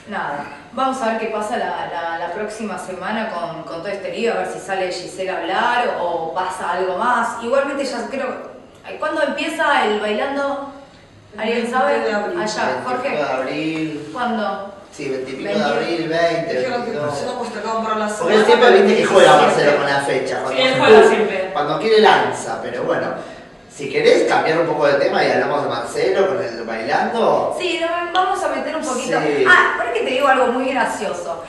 B: Nada, vamos a ver qué pasa la próxima semana con todo este lío, a ver si sale Gisela a hablar o pasa algo más. Igualmente ya creo, ¿cuándo empieza el bailando? ¿Alguien sabe?
F: 20 de abril.
B: Allá,
C: 25 de
B: Jorge.
C: abril.
B: ¿Cuándo?
C: Sí, 25 de
B: 20.
C: abril, 20,
F: Dijeron que
C: 22.
F: se lo postergaban para la semana.
C: Porque él siempre viste que juega
B: Siempre.
C: Marcelo con la fecha.
D: Sí, él juega siempre.
C: Cuando quiere lanza, pero bueno. Si querés cambiar un poco de tema y hablamos de Marcelo con el bailando.
B: Sí, vamos a meter un poquito.
C: Sí.
B: Para que te digo algo muy gracioso.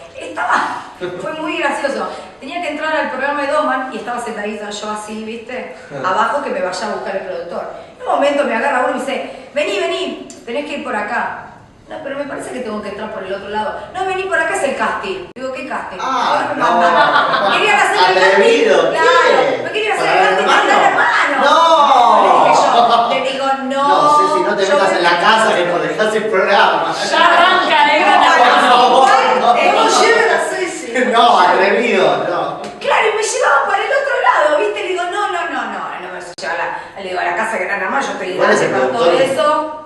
B: Fue muy gracioso. Tenía que entrar al programa de Doman y estaba sentadita yo así, ¿viste? Abajo que me vaya a buscar el productor. En un momento me agarra uno y me dice, vení, tenés que ir por acá. No, pero me parece que tengo que entrar por el otro lado. No, vení por acá, es el casting. Digo, ¿qué casting?
C: Ah,
B: me mandaron.
C: no.
B: Querían hacer el
C: Atrevido,
B: casting. Claro,
C: ¿qué?
B: me querían hacer
C: ¿Para
B: el
C: el
B: casting con
C: hermano?
B: el hermano.
C: No.
B: Le dije yo, le digo, no.
C: No sé si no te
B: yo
C: metas
B: me-
C: en la casa que nos dejas el programa.
D: Ya arranca, negra,
C: No,
D: la
C: por favor, no.
F: ¿Cómo llegan a Ceci?
C: No, atrevido, no.
B: Claro, y me llevaban para el otro lado, ¿viste? Le digo, no me vas a llevar le digo, a la casa que era nada más, yo estoy
C: Igual es el
B: grande para todo
C: productor.
B: eso.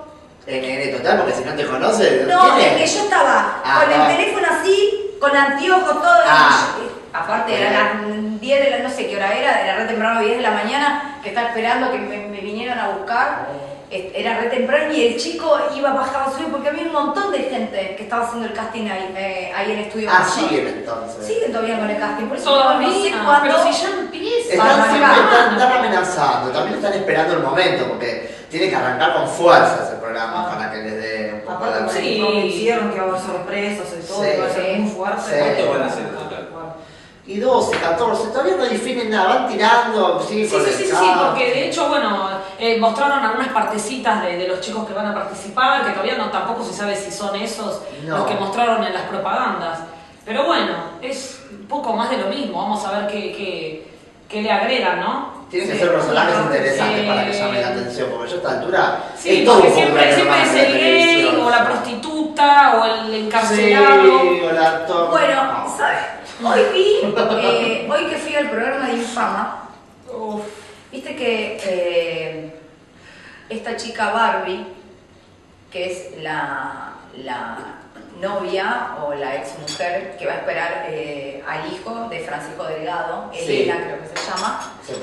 C: En total, porque si no te conoce,
B: No,
C: ¿quién
B: es que
C: es?
B: yo estaba
C: Ah,
B: con el
C: no.
B: teléfono así, con anteojos, todo.
C: Ah.
B: Aparte, eran las 10 de la, no sé qué hora era re temprano, 10 de la mañana, que estaba esperando que me vinieran a buscar. Era re temprano y el chico bajaba suyo porque había un montón de gente que estaba haciendo el casting ahí en Estudio
C: Ah,
B: Mayor.
C: siguen entonces.
B: Siguen todavía con el casting, por eso
D: Todavía,
B: no sé cuándo.
D: pero si ya empieza.
C: Están
B: Para
C: siempre
B: arrancar.
C: están amenazando, también están esperando el momento, porque tiene que arrancar con fuerzas el programa para que les dé un poco de
F: Aparte,
D: Sí.
F: sí. No hicieron que iba a haber sorpresas y todo,
C: Sí.
F: que iba a ser muy fuerte.
C: Sí.
E: ¿Cuántos van a ser en total?
C: Y 12, 14, todavía no definen nada, van tirando,
D: Sí, porque de hecho, bueno, mostraron algunas partecitas de los chicos que van a participar, que todavía no tampoco se sabe si son esos los que mostraron en las propagandas. Pero bueno, es un poco más de lo mismo, vamos a ver qué le agregan, ¿no?
C: Tienen que ser personajes interesantes para que llamen la atención, porque yo a esta altura
D: sí,
C: es todo
D: porque
C: un
D: siempre es el gay, o la prostituta, o el encarcelado.
C: Sí, o el actor.
B: Bueno, ¿sabes? Hoy que fui al programa de Infama, viste que esta chica Barbie, que es la novia o la ex mujer que va a esperar al hijo de Francisco Delgado, Elena creo que se llama, se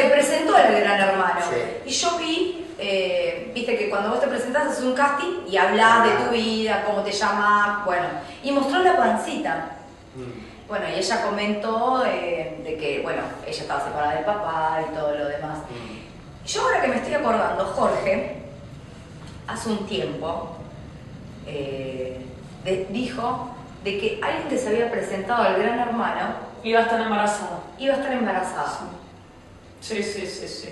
B: presentó al Gran Hermano. Sí. Y yo vi, viste que cuando vos te presentás haces un casting y hablas de tu vida, cómo te llamas, bueno, y mostró la pancita. Bueno, y ella comentó de que, bueno, ella estaba separada del papá y todo lo demás. Yo ahora que me estoy acordando, Jorge, hace un tiempo, dijo de que alguien que se había presentado al Gran Hermano
D: iba a estar embarazada. Sí.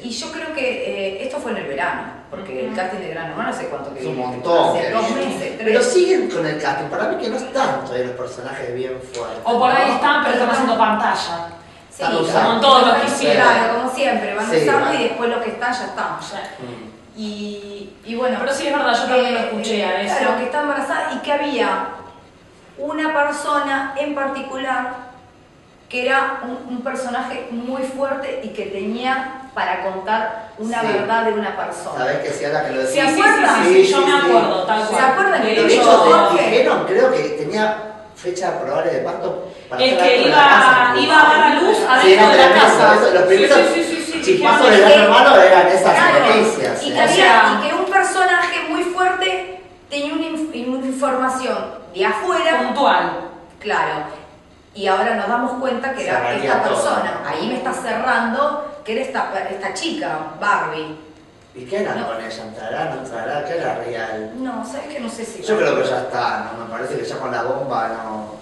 B: Y yo creo que esto fue en el verano, porque el casting de Gran Hermano no sé cuánto que
C: es un montón.
B: Hace 2 meses, 3.
C: Pero siguen con el casting, para mí que no están todavía los personajes bien fuertes.
D: O por ahí están, pero están haciendo pantalla.
B: Sí,
D: como todos los que hicieron.
B: Claro, como siempre, van usando y después los que están ya están. Y bueno.
D: Pero sí es verdad, yo también lo escuché a eso.
B: Claro, que está embarazada y que había una persona en particular que era un personaje muy fuerte y que tenía para contar una verdad de una persona.
C: ¿Sabés que sí, ahora que lo decís?
B: ¿Se acuerdan?
D: Sí, yo me acuerdo, tal cual.
B: ¿Se acuerdan que
C: De hecho, dijeron, creo que tenía fecha probable de parto para
D: es que iba a dar a luz adentro de la casa.
C: Los primeros chispazos del Gran Hermano eran esas noticias.
B: Y que un personaje muy fuerte tenía una información de afuera.
D: Puntual.
B: Claro. Y ahora nos damos cuenta que era esta persona. Ahí me está cerrando que era esta chica, Barbie.
C: ¿Y qué harán con ella? ¿Entrará? ¿No entrará? ¿Qué era real?
B: No, sabes que no sé si...
C: Yo creo que ya está, ¿no? Me parece que ya con la bomba, no...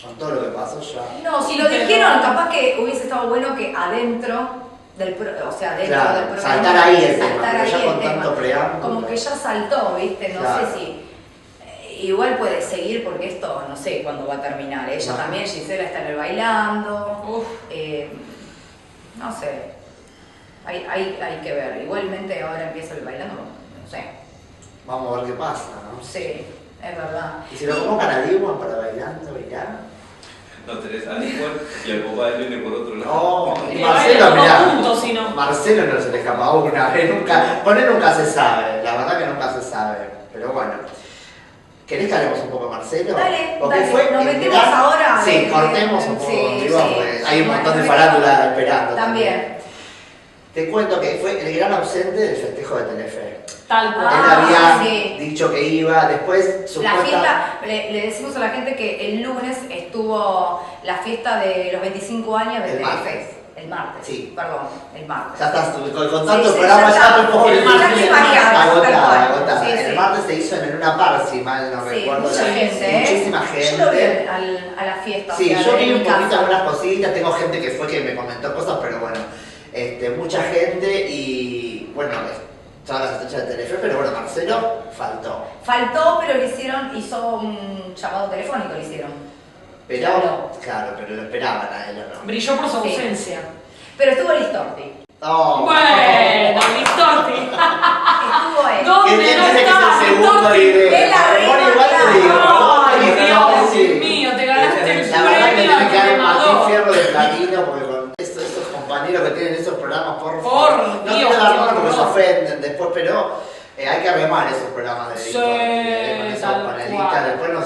C: Con todo lo que pasó ya...
B: No, si lo dijeron, capaz que hubiese estado bueno que adentro del programa...
C: saltar ahí el tema, pero ya con tanto preámbulo...
B: Como que ya saltó, ¿viste? No sé si... Igual puede seguir porque esto no sé cuándo va a terminar. Ella también, Gisela está en el bailando. No sé. Hay que ver. Igualmente ahora empieza el bailando, no sé.
C: Vamos a ver qué pasa, ¿no?
B: Sí, es verdad.
C: ¿Y si lo convocan a Diwan para bailando, irá?
E: No tenés a Diwan y al papá de Nene por otro lado.
C: No, y Marcelo, mirá.
D: No.
C: Marcelo no se le escapa una, con él nunca se sabe, la verdad que nunca se sabe. Pero bueno. ¿Querés que hablemos un poco de Marcelo?
B: Dale,
C: porque
B: dale.
C: Fue
B: nos metemos ahora.
C: Sí, cortemos un poco contigo, porque hay un montón de farándula esperando.
B: También.
C: Te cuento que fue el gran ausente del festejo de Telefe.
D: Tal cual.
C: Él había dicho que iba, después
B: La fiesta, le decimos a la gente que el lunes estuvo la fiesta de los 25 años de Telefe. El martes,
C: sí.
B: Perdón, el martes.
C: Ya estás con tanto programa, ya me puedo
B: el martes
C: agotada. El martes se hizo en una par, si mal no recuerdo.
B: Mucha gente,
C: muchísima gente.
B: Yo lo vi a la fiesta.
C: Sí, yo vi un poquito algunas cositas, tengo gente que fue que me comentó cosas, pero bueno, mucha gente y bueno, todas las estrellas de Telefe, pero bueno, Marcelo faltó.
B: Faltó, pero hizo un llamado telefónico, le hicieron.
C: Pero, claro, pero lo esperaban a él, ¿o no?
D: Brilló por su ausencia.
B: Pero estuvo Listorti.
C: Oh.
D: Bueno, Listorti.
B: Estuvo él.
D: ¿Dónde no está?
B: Él
D: Ay, Dios mío, te ganaste el
C: la verdad que
D: premio
C: me quedé
D: que
C: Martín Fierro de platino, porque con esos compañeros que tienen esos programas, por favor. No quiero dar nombre porque se ofenden después, pero hay que remar esos programas de Listorti, con esos panelistas. Después nos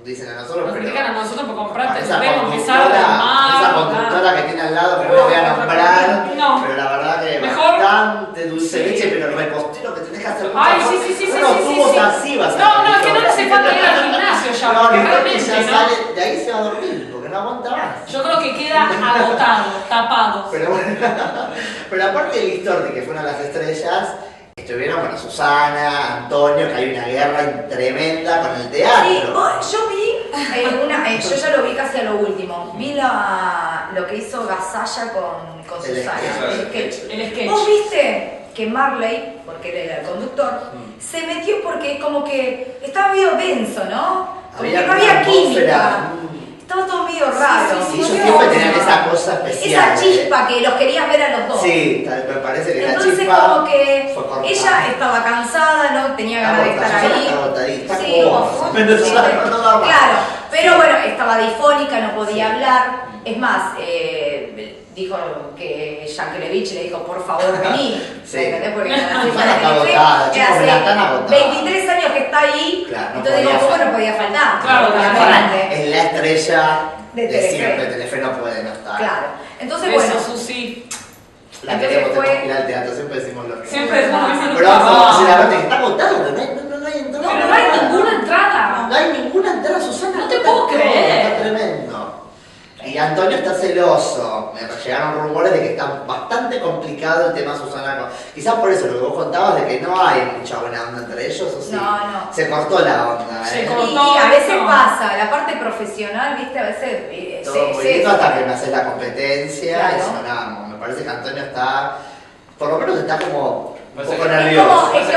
C: dicen a nosotros,
D: nos
C: pero...
D: critican a nosotros por comprarte,
C: esa
D: vemos que sabe más.
C: Esa conductora que tiene al lado, que no la voy a nombrar,
D: no.
C: pero la verdad que
D: mejor
C: bastante dulce leche, pero el repostero que tenés que hacer...
D: Ay, sí.
C: No tuvo así, vas a
D: No, es que no le hace falta ir al gimnasio ya,
C: no,
D: realmente,
C: ya
D: ¿no?
C: sale, de ahí se va a dormir, porque no aguanta más.
D: Yo creo que queda agotado, tapado.
C: Pero bueno, pero aparte de Listorti, que fue una de las estrellas, estuvieron con Susana, Antonio, que hay una guerra tremenda con el teatro.
B: Sí, yo vi yo ya lo vi casi a lo último. Vi lo que hizo Gasalla con Susana.
E: El sketch.
B: ¿Vos viste que Marley, porque él era el conductor, se metió porque como que estaba medio denso, ¿no? Como que no había química. Estaba todo medio raro.
C: Sí, ellos siempre tenían esa cosa especial.
B: Esa chispa que los querías ver a los dos.
C: Sí, me parece que
B: entonces,
C: la chispa
B: como que
C: fue cortada.
B: ella estaba cansada, no tenía ganas de estar ahí.
C: Está
B: Sí,
C: como...
B: sí, claro, pero bueno, estaba difónica, no podía hablar. Es más, dijo que Yankelevich le dijo, por favor, vení.
C: Sí.
B: ¿Entendés? Porque
C: Está agotada,
B: que
C: chicos, la están
B: hace
C: agotando.
B: 23 años que está ahí,
C: Claro, no
B: entonces
C: podía
B: digo, ¿cómo
C: faltar.
B: no podía faltar?
D: Claro,
B: obviamente.
C: Es la estrella
B: De
C: de
B: Telefe.
C: siempre, Telefe no puede no estar.
B: Claro. Entonces,
D: Besos,
B: bueno,
D: Susi.
C: La
B: Entonces
C: queremos,
B: fue-
C: tenemos que ir al teatro, siempre decimos lo que...
D: Siempre decimos lo mismo.
C: Pero vamos a decir la verdad que está agotado, no hay entrada.
D: Pero no hay ninguna entrada.
C: No hay ninguna entrada, Susana.
D: No te
C: está
D: puedo
C: todo,
D: creer.
C: Está tremendo. Y Antonio está celoso. Me llegaron rumores de que está bastante complicado el tema Susana. Quizás por eso lo que vos contabas de que no hay mucha buena onda entre ellos, ¿o sí?
B: No.
C: Se cortó la onda,
D: Se
C: ¿eh?
D: cortó.
B: y a veces
D: no.
B: pasa, la parte profesional, viste, a veces
C: Todo muy lindo hasta que me haces la competencia
B: Claro.
C: y sonamos. Me parece que Antonio está, por lo menos está como un
E: Pasa
C: poco
E: que-
B: Es
C: nervioso.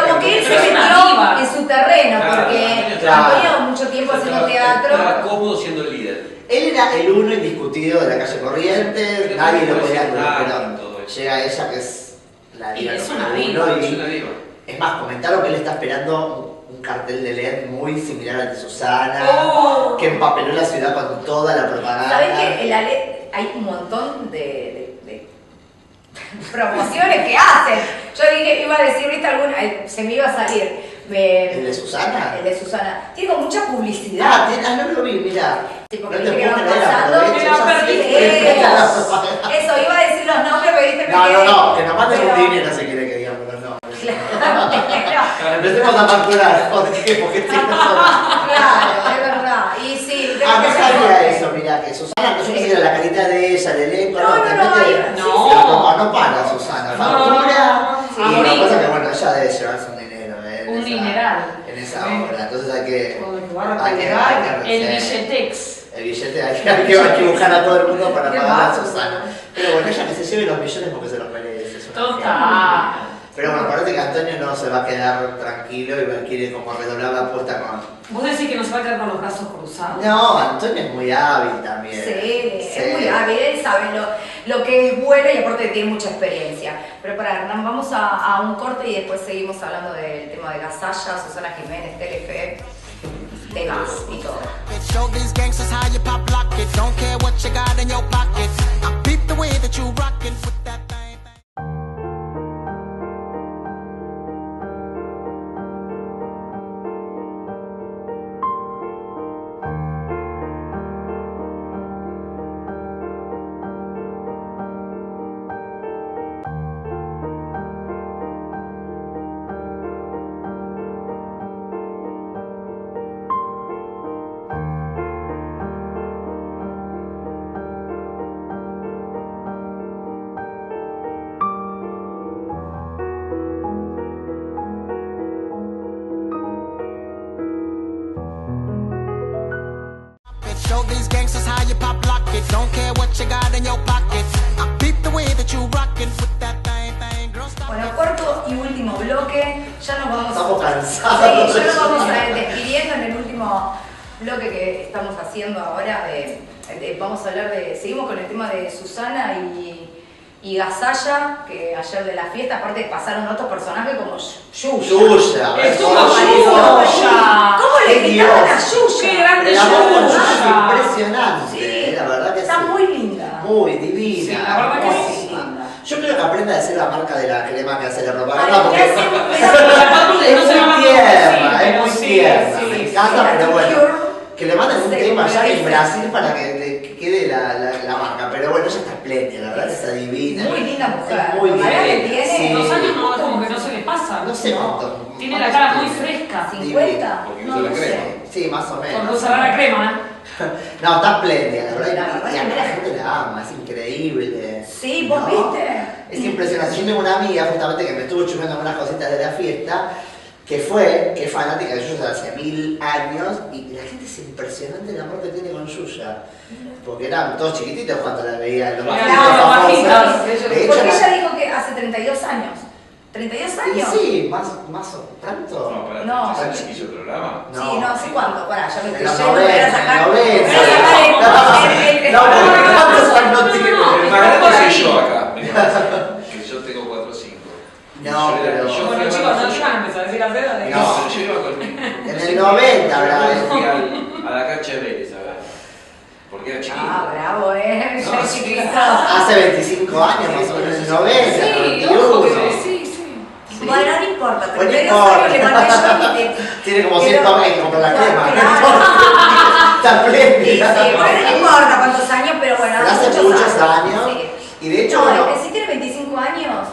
B: como que él se
D: Pero es una
B: metió
D: diva.
B: en su terreno,
E: Claro,
B: porque
C: claro.
B: Antonio mucho tiempo haciendo
E: Estaba
B: teatro.
E: cómodo siendo el líder.
C: Él era el uno indiscutido de la calle Corrientes,
E: Pero
C: nadie
E: no
C: lo
E: puede
C: podía
E: ser nada
C: pero
E: en todo eso.
C: llega ella que es la
D: Y
C: diva
D: es
C: número
D: una
C: uno
D: diva,
E: Es
C: y
E: una diva.
C: es más, comentaron que él está esperando un cartel de LED muy similar al de Susana,
D: Oh.
C: que empapeló la ciudad con toda la propaganda.
B: ¿Sabés que en la hay un montón de promociones que hacen? Yo dije, iba a decir, ¿viste alguna? Se me iba a salir.
C: ¿El de Susana?
B: El de Susana. Tiene como mucha publicidad.
C: No lo vi, mira.
B: Sí, porque
C: No te
B: viste que
C: puedo
B: van
C: creer,
B: pasando.
C: aprovecho,
D: Mira,
C: ella
D: perdiste.
C: siempre está la propaganda.
B: Eso, iba a decir los nombres, pero viste, me
C: No,
B: quedé.
C: que nos manden un
B: Pero-
C: dinero si quiere que digamos los nombres.
B: Claro,
C: Empecemos a facturar, porque tiene
B: claro, es verdad. Y sí, creo
C: Ah,
B: que
C: no
B: se
C: sabía
B: puede.
C: eso, mirá, que Susana, yo pensé que era la carita de ella, el elenco,
B: No,
C: te
B: no,
C: mete-
B: ahí-
D: No.
C: no para Susana,
D: No,
C: factura,
D: sí.
C: y
D: A
C: la
D: morir.
C: cosa es que bueno, ella debe llevarse un dinero, en
D: Un
C: esa-
D: dineral.
C: en esa obra, entonces hay que,
F: Con el que va a
C: hay que,
F: recuperar
D: El
C: sí.
D: billetex.
C: El billete hay que buscar a todo el mundo para
F: Qué
C: pagar a
F: bajo.
C: Susana. Pero bueno, ella que se lleve los millones porque se los merece. es una
D: Total.
C: genia. Pero bueno, parece que Antonio no se va a quedar tranquilo y quiere como redoblar la apuesta con...
D: ¿Vos decís que no se va a quedar con los brazos cruzados?
C: No, Antonio es muy hábil también.
B: Sí, es muy hábil, él sabe lo que es bueno y aparte tiene mucha experiencia. Pero para Hernán, vamos a un corte y después seguimos hablando del tema de Gasalla, Susana Jiménez, Telefe, temas y todo.
A: Show these gangsters how you pop lock it. Don't care what you got in your pocket. I peep the way that you rockin' with that thing. Show these gangsters how you pop lock it. Don't care what you got in your pocket. I peep the way that you rockin' with that thing. Girl, stop.
B: Bueno, cuarto y último bloque, ya nos vamos
C: Estamos cansados.
B: Sí, ya nos vamos a ir despidiendo en el último bloque que estamos haciendo ahora. Vamos a hablar seguimos con el tema de Susana y Gasalla, que ayer de la fiesta, aparte pasaron otros personajes como Yuya.
C: Yuya,
D: Estuvo
C: ¿cómo
D: Yuya.
B: ¿Cómo le
C: Qué
B: quitaron a
C: Dios.
B: Yuya?
D: Qué grande
C: El amor con Yuya es
D: Yuya.
C: impresionante,
B: Sí,
C: la verdad que
B: está
C: sí.
B: muy linda.
C: Muy divina.
D: Sí, la verdad que sí.
C: hermosa. Yo creo que aprenda a decir la marca de la crema que hace la propaganda
B: Ay,
C: porque
B: me hace-
C: es
D: No se llama
C: muy tierna,
D: así,
C: es muy
D: pero sí,
C: tierna.
D: sí,
C: Me
D: sí.
C: encanta,
B: La
C: pero bueno.
B: Cure.
C: Que le manden un
B: Sí,
C: tema ya
B: pero
C: en
B: sí.
C: Brasil para que le quede la marca. Pero bueno, ella está espléndida, la verdad que está divina.
B: Muy linda mujer.
C: Es muy
B: La verdad que
C: linda,
B: tiene
C: sí.
D: Los años no, como que no se le pasa.
C: No sé cuánto.
D: Tiene la cara muy fresca.
B: 50.
E: Porque
B: No,
E: usa la
B: no
E: crema.
B: sé.
C: Sí, más o menos.
D: Cuando usará la crema,
C: No, está espléndida, la verdad.
B: La verdad
C: Y a
B: que
C: mí la
B: sí.
C: gente la ama, es increíble.
B: Sí, ¿vos
C: ¿No?
B: viste?
C: Es impresionante. Yo tengo una amiga justamente que me estuvo chupando algunas cositas de la fiesta, que es fanática de Yuya hace 1000 años, y la gente es impresionante el amor que tiene con Yuya. Porque eran todos chiquititos cuando la veían, los
D: Claro,
C: bajitos
D: los
C: famosos.
D: bajitos.
C: De hecho,
B: Porque
C: la-
B: ella dijo que hace 32 años ¿32
C: Y
B: años?
C: sí, más o tanto.
E: No, para
B: No.
E: 30 años que hizo el programa.
B: Sí, no, ¿hace cuánto? Pará, ya me
C: En
B: estoy
C: los
B: yendo,
C: 90,
B: voy a sacar.
C: en los 90.
B: Voy a sacar el-
C: No, porque ¿cuántos años tiene?
E: El más grande soy yo acá, me parece, que yo tengo 4 o 5.
C: No, pero-
D: Bueno, chicos, no llegan a empezar a decir la cera de
E: No, pero yo iba conmigo.
C: En el 90 habrá.
E: Fui a la cancha de Vélez, a ver. Porque era chiquito.
B: Ah, bravo,
E: No,
B: ya
E: sí.
B: chiquito.
C: Hace 25 años, más o menos, en el 90,
D: Sí,
C: 91.
D: ojo que sí, sí.
C: Sí.
B: Bueno, no importa,
C: Bueno,
B: 32
C: no
B: años le mandé yo y te...
C: Tiene como
B: Pero-
C: 100 años que comprar la crema.
B: Claro.
C: Está
B: Sí,
C: espléndida.
B: sí, bueno, no importa cuántos años, pero bueno,
C: Pero hace muchos años.
B: Sí.
C: Y de hecho,
B: No,
C: bueno,
B: el que sí tiene 25 años.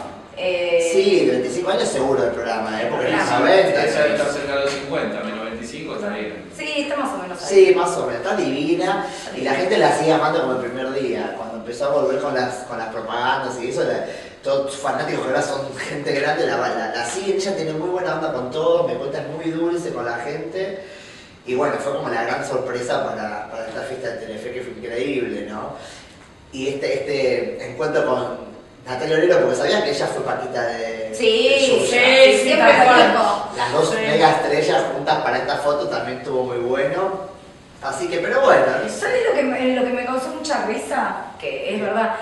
C: sí, 25 años seguro el programa, porque en los
B: Claro.
C: 90.
E: Esa está cerca de los 50, menos 25 está bien.
B: Sí, está más o menos ahí.
C: Sí, más o menos, está divina y la gente la sigue amando como el primer día, cuando empezó a volver con las propagandas y eso, todos sus fanáticos que ahora son gente grande la siguen, ella tiene muy buena onda con todo, me cuenta es muy dulce con la gente y bueno, fue como la gran sorpresa para esta fiesta de Telefe que fue increíble, ¿no? Y este encuentro con Natalia Oreiro, porque sabía que ella fue Paquita de
B: Sí,
C: Yuya.
B: sí, siempre
D: tal
B: fue
D: cual.
B: algo.
C: Las dos
D: Sí.
C: mega estrellas juntas para esta foto también estuvo muy bueno. Así que, pero bueno.
B: ¿Sabes lo que me causó mucha risa? Que es verdad.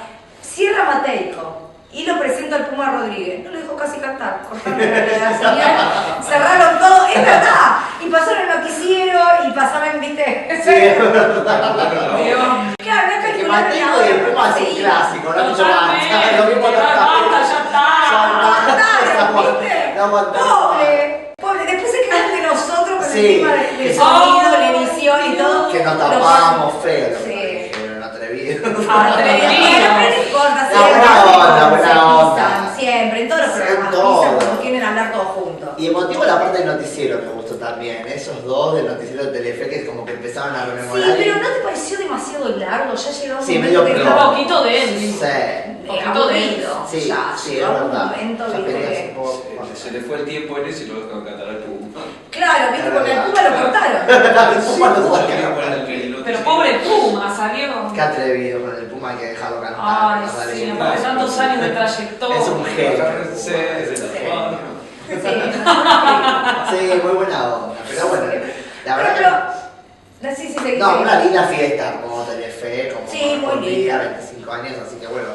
B: Cierra Mateico y lo presenta al Puma Rodríguez. No lo dejó casi cantar, cortando la señal. Cerraron todo, es verdad. Y pasaron el noticiero y pasaban, viste.
C: Sí, es verdad.
D: Dios.
B: Claro, no
C: Que
B: calcularon
C: Mateo y el Puma es un
B: Sí.
C: clásico, no mucho más.
D: Totalmente.
C: Lo mismo
D: Ya basta, ya está.
B: Cortaron, ¿viste?
C: No aguantamos.
B: Pobre. Después se quedaron de nosotros con
C: Sí.
B: el tema de
C: Que-
B: sonido, la edición y todo.
C: Que nos tapábamos feo, lo
B: Sí.
C: que dijeron, atrevido.
B: Bueno, pero no importa,
C: No, buena onda, buena
B: se
C: onda.
B: pisan, siempre, en todos los
C: Sí,
B: programas
C: todo.
B: pisan cuando quieren hablar todos juntos.
C: Y emotivo la parte del noticiero me gustó también, esos dos del noticiero de Telefe que como que empezaban a
B: Sí,
C: rememorar.
B: pero ¿no te pareció demasiado largo? Ya llegó un
C: Sí,
B: momento
C: medio
B: que
C: pro.
D: Un
B: estaba
D: poquito denso.
C: Sí,
B: aburrido.
C: sí,
B: Ya,
C: sí,
B: llegó
C: es
B: un
C: verdad.
B: momento,
C: Ya
B: viste,
C: querías
B: que-
C: un poco-
E: Se le fue el tiempo en eso y lo dejaron cantar al Puma.
B: Claro, viste,
C: Es
B: porque el
C: verdad.
B: Puma lo cortaron.
C: El Puma lo
E: Yo
C: saca.
E: quería poner el noticiero.
D: Pero pobre Puma, salió.
C: Qué atrevido con el Puma, hay que dejarlo cantar.
D: Ay,
C: no sale
D: sí,
C: bien.
D: aparte tantos años de trayectoria.
C: Es un genio.
E: Agárrense de la toalla.
B: Sí,
C: Sí, muy buena onda, pero bueno, la verdad
B: pero, sí, sí, sí.
C: no, una linda fiesta como Telefe, como
B: Sí, muy
C: correspondía,
B: linda.
C: 25 años, así que bueno,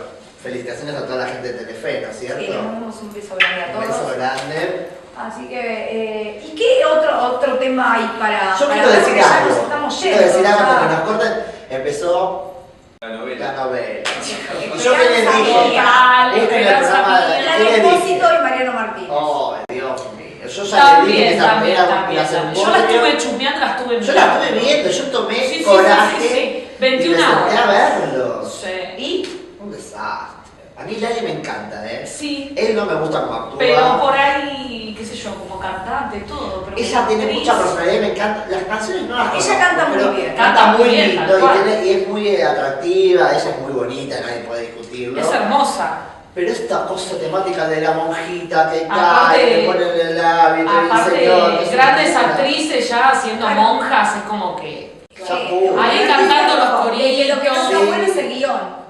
C: felicitaciones a toda la gente de Telefe, ¿no es cierto?
B: Sí, le mandamos un beso grande a
C: Un
B: todos.
C: beso grande.
B: Así que, ¿y qué otro tema hay para
C: Yo
B: para
C: quiero
B: ver?
C: decir
B: Porque ya nos
C: algo,
B: estamos
C: quiero
B: yendo,
C: decir algo
B: ya.
C: porque nos cortan, empezó
E: La
C: la
E: novela.
C: novela.
B: Esperanza
C: Yo que les dije,
D: Total,
C: busquen el
D: Esperanza
C: programa,
D: Mía.
C: ¿qué
B: La
C: les
B: Depósito
C: dije?
B: y Mariano Martínez.
C: Oh, Dios mío, yo ya le dije que
D: También,
C: esa
D: también,
C: primera
D: también.
C: iba a ser un
D: Yo la
C: bodrio.
D: estuve chusmeando, la estuve
C: Yo la estuve viendo, yo tomé
D: Sí, sí,
C: coraje
D: sí, sí, sí.
C: y
D: 21
C: me senté a
D: horas.
C: verlos.
D: Sí.
B: ¿Y?
C: Un desastre. A mí Lali me encanta, ¿eh?
D: Sí,
C: Él no me gusta cómo actúa.
D: pero por ahí, qué sé yo, como cantante, todo. Pero
C: Ella
D: como
C: tiene
D: actriz,
C: mucha personalidad y me encanta. Las canciones no las
B: Ella
C: conozco,
B: canta muy
C: pero
B: bien.
C: Canta muy
D: bien,
C: lindo
D: tal cual.
C: y es muy atractiva, ella es muy bonita, nadie puede discutirlo.
D: Es hermosa.
C: Pero esta cosa temática de la monjita que
D: Aparte-
C: cae, que le ponen el labio, que dice
D: Aparte,
C: señor, que se
D: grandes
C: quita.
D: actrices ya siendo
B: Claro.
D: monjas, es como que.
C: Chapú.
D: Ahí cantando los
B: Y lo que no está
C: Sí.
B: bueno es el guión.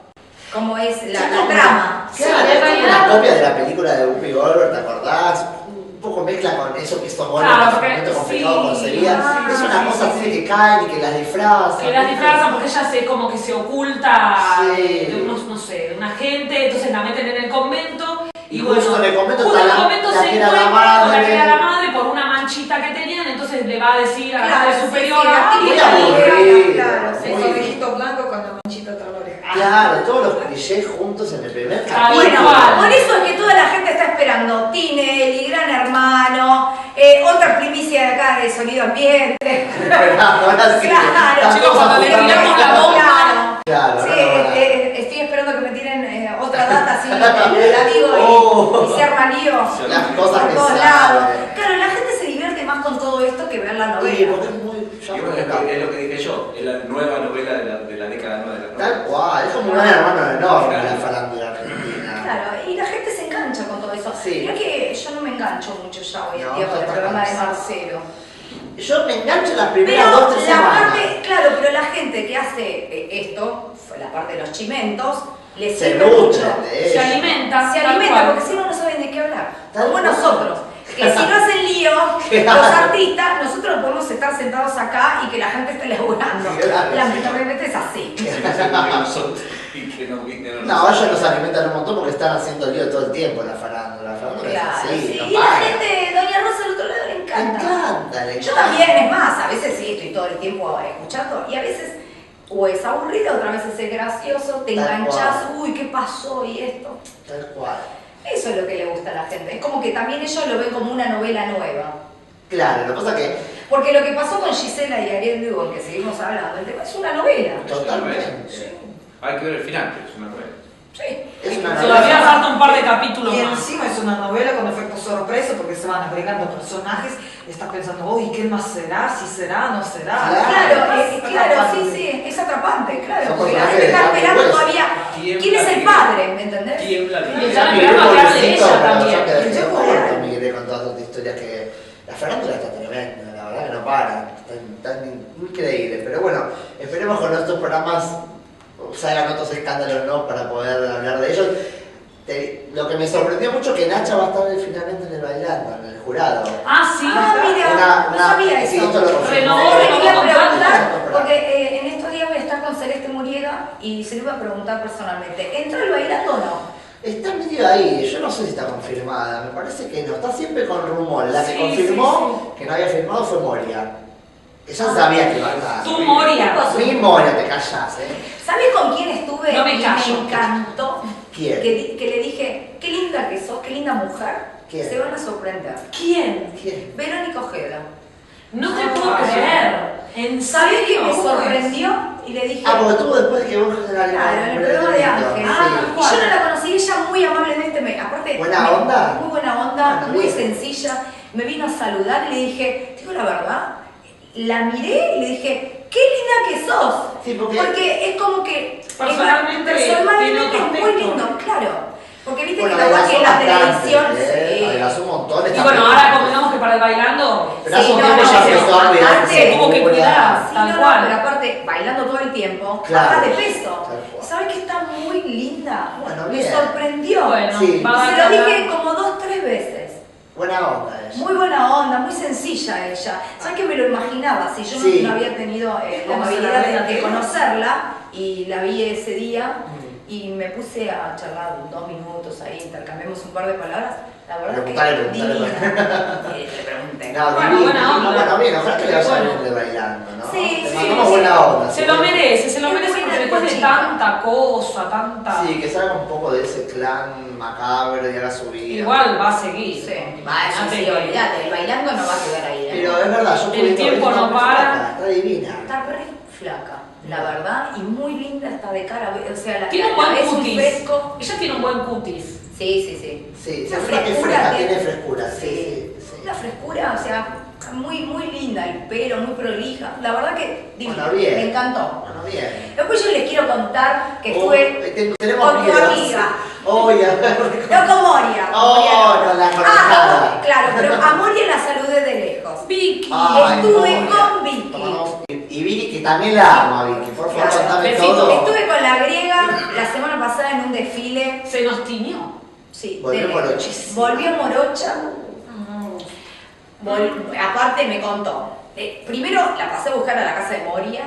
B: Como es
C: Sí,
B: la
C: como-
B: trama.
D: Sí,
C: Claro,
D: en
C: es como
D: realidad-
C: una copia de la película de Whoopi Goldberg, ¿te acordás? Un poco mezcla con eso que hizo Goldberg
D: Claro,
C: en su
D: porque-
C: momento complicado
D: sí.
C: concebía.
B: Ah,
C: Es una
B: sí,
C: cosa
B: sí,
C: así
B: sí.
C: de que caen y que las disfrazan.
D: Que las disfrazan porque ella se, como que se oculta
C: Sí.
D: de unos, no sé, de una gente, entonces la meten en el convento.
C: Y
D: bueno,
C: justo en el convento
D: justo
C: está
D: en el
C: la-
D: convento
C: la
D: se
C: que era la
D: encuentra con la
C: madre.
D: que era la madre por una manchita que tenían, entonces le va a decir a la
B: Claro,
D: madre
B: sí,
D: superior.
B: sí, la
D: "Ay,
C: Muy
B: típica
C: aburrido.
B: claro, sí,
C: muy-
F: El conejito blanco con la manchita atrás de la oreja.
C: Claro, todos los clichés juntos en el primer
D: Tal
C: capítulo.
B: Bueno,
D: cual.
B: por eso es que toda la gente está esperando Tinelli, Gran Hermano, otra primicia de acá de Sonido Ambiente.
C: Ahora sí.
B: Claro.
C: Están
D: Chicos,
C: todos
D: cuando le
C: apuntando.
D: tiramos la bomba.
C: Claro,
B: Sí,
C: no, no.
B: estoy esperando que me tiren otra data así, la digo
C: Oh.
B: y se arma lío
C: Las cosas
B: por
C: que
B: todos
C: saben.
B: lados. Claro, la gente se divierte más con todo esto que ver la
C: Sí,
B: novela.
C: porque es muy. ya
E: Y
C: muy
E: bueno,
C: loco.
E: es lo que dije yo, es la nueva novela de la década nueva de la
C: Tal
E: novela.
C: cual, es como un hermano enorme la farándula argentina.
B: Claro, y la gente se engancha con todo eso.
C: Sí.
B: Mirá que yo no me engancho mucho ya hoy en
C: No,
B: día con el
C: estás
B: programa de
C: cansado.
B: Marcelo.
C: Yo me engancho las primeras
B: Pero
C: 2-3
B: la
C: semanas.
B: parte, claro, pero la gente que hace esto, la parte de los chimentos, le
C: Se
B: sirve
C: nutren
B: mucho.
C: de
D: Se
C: eso.
D: alimenta.
B: Se
D: tal
B: alimenta
D: cual.
B: porque si no, no saben de qué hablar. como nosotros. Que si no hacen lío, los artistas, nosotros podemos estar sentados acá y que la gente esté laburando.
C: Claro,
B: Lamentablemente es así.
E: Y que no vinieron.
C: No, ellos los alimentan un montón porque están haciendo lío todo el tiempo en la farándula. La farándula
B: Claro,
C: es así,
B: sí.
C: no
B: Y la
C: para.
B: gente, Doña Rosa al otro lado le
C: Le
B: encanta.
C: encanta, le
B: Yo
C: encanta.
B: también, es más, a veces sí estoy todo el tiempo escuchando y a veces o es aburrido, otras veces es gracioso, te
C: Tal
B: enganchás,
C: cual.
B: uy, ¿qué pasó? Y esto.
C: Tal cual.
B: Eso es lo que le gusta a la gente. Es como que también ellos lo ven como una novela nueva.
C: Claro, lo que pasa que
B: Porque lo que pasó con Gisela y Ariel Lugo, que seguimos hablando, el tema es una novela.
C: totalmente.
E: Hay que ver el final, pero es una novela.
B: Sí.
C: Es una
D: Todavía
C: novela.
D: falta un par de capítulos
F: Y
D: más.
F: encima es una novela con efecto sorpresa porque se van agregando personajes. Estás pensando, uy, ¿qué más será? ¿Si será? ¿No será?
C: Claro.
B: Claro, sí, es atrapante, claro.
C: Son
B: Porque la
C: personajes
B: gente está
C: de carne y
B: esperando
C: hueso.
B: todavía. ¿Quién es el padre? ¿Me entendés?
E: Tiembla
D: Y están
C: Y
D: esperando a que hable de
C: pobrecito,
D: ella
C: pero
D: también.
C: ya que
B: El
C: dejó
B: Yoco
C: corto,
B: real.
C: Miguel, con todas estas historias que la farándula está tremenda, la verdad que no para, tan increíble. Pero bueno, esperemos con nuestros programas salgan otros escándalos, ¿no? Para poder hablar de ellos. Lo que me sorprendió mucho que Nacha va a estar finalmente en el bailando, en el jurado.
D: Ah, sí.
B: Ah, mira, no sabía
C: sí,
B: eso.
C: esto lo confirmó.
D: Renovó,
B: Sí, le iba a
D: renovó
B: preguntar,
C: contrato.
B: porque en estos días voy a estar con Celeste Muriega y se lo iba a preguntar personalmente. ¿Entró el bailando o no?
C: Está medio ahí, yo no sé si está confirmada, me parece que no, está siempre con rumor. La que
D: Sí,
C: confirmó que no había firmado fue Moria. Que ya sabía que iba a estar.
D: Tú, Moria.
C: Mi Moria, te callas,
B: ¿Sabes con quién estuve?
D: No me
B: y
D: callo.
B: me encantó.
C: ¿Quién?
B: Que le dije, qué linda que sos, qué linda mujer.
C: ¿Quién?
B: Se van a sorprender.
D: ¿Quién?
C: ¿Quién?
B: Verónica Ojeda.
D: No te puedo creer. ¿En
B: ¿Sabes qué
D: serio?
B: me
D: ¿Cómo es?
B: sorprendió? Y le dije,
C: Ah, porque tú después que vos
B: claro, en el programa de Ángel.
C: Sí.
B: Y yo no la conocí, ella muy amablemente, aparte,
C: ¿Buena onda?
B: Muy buena onda,
C: Bueno,
B: muy
C: bien.
B: sencilla. Me vino a saludar y le dije, digo la verdad, la miré y le dije, qué linda que sos.
C: Sí, porque
B: es como que
D: Personalmente
B: personalmente
D: tiene otro
B: es muy
D: aspecto.
B: lindo, claro. Porque viste
C: Bueno,
B: que capaz que en la televisión.
C: adelgazó un montón.
D: Y
C: está
D: bueno,
C: bien.
D: ahora convengamos que para el bailando.
C: Pero hace
B: Sí,
C: un
B: no,
C: tiempo
B: no,
C: ya
B: pero
C: empezó a
B: aparte,
C: cuidarse,
D: como que
C: figura.
D: cuidar.
B: Sí,
D: Tal
B: no,
D: cual.
B: pero aparte, bailando todo el tiempo,
C: Claro.
B: baja de peso.
C: Tal cual.
B: ¿Sabes que está muy linda?
C: Bueno,
B: Me
C: bien.
B: sorprendió.
D: Bueno,
C: Sí.
D: va a
B: Se
D: dar
B: lo
D: que
B: dije
D: hablar.
B: como 2-3 veces.
C: Buena onda ella.
B: Muy buena onda, muy sencilla ella. ¿Sabes que me lo imaginaba? Si yo no-
C: Sí.
B: no había tenido la
F: ¿Cómo se la
B: amabilidad
F: ve en la
B: de
F: tele?
B: conocerla y la vi ese día
C: Mm.
B: y me puse a charlar 2 minutos ahí, intercambiamos un par de palabras. La verdad
C: Preguntale,
B: que
C: preguntale.
B: divina. Le pregunté.
C: No,
D: Bueno,
C: divino.
D: buena onda.
C: Bueno, bien, ojalá que le vaya
D: Bueno.
C: bien de bailando, ¿no?
B: Sí,
C: Le
B: sí,
C: mandamos
B: sí.
C: buena onda.
D: Se lo merece
B: Es
D: porque
B: buena
D: después de
B: chica.
D: tanta cosa, tanta.
C: Sí, que salga un poco de ese clan macabro y haga su vida.
D: Igual va a seguir.
B: Sí, va, eso sí, olvídate, el bailando no va a quedar ahí.
C: Pero es verdad, yo
D: El tiempo no para.
C: Está divina.
B: Está re flaca, la verdad, y muy linda, está de cara, o sea, la
D: Tiene un
B: la
D: buen
B: ves un
D: cutis.
B: fresco.
D: Ella tiene un buen cutis.
B: Sí, sí, sí.
C: Sí, se
B: Una
C: nota que es
B: frescura
C: fresca,
B: que-
C: tiene frescura, sí, sí.
B: Una frescura, o sea, muy linda, el pelo, muy prolija. La verdad que divina,
C: Bueno, bien.
B: me encantó.
C: Bueno, bien.
B: Después yo les quiero contar que
C: Oh,
B: estuve
C: tenemos
B: con tu
C: miedo.
B: amiga.
C: Oye, a ver.
B: No con Moria.
C: Oh,
B: Moria no.
C: con la
B: Ah,
C: conectada.
B: no, claro, pero a Moria la saludé de lejos.
D: Vicky.
C: Ay,
B: Estuve
C: Moria.
B: con Vicky.
C: Tomamos- Y Vicky, que también la amo a Vicky, por favor,
B: Claro,
C: contame
D: besito.
C: todo.
B: Estuve con la griega la semana pasada en un desfile.
D: Se nos tiñó.
B: Sí,
C: Volvió
B: de lejos.
C: morochísima.
B: Volvió morocha. Aparte me contó. Primero la pasé a buscar a la casa de Moria.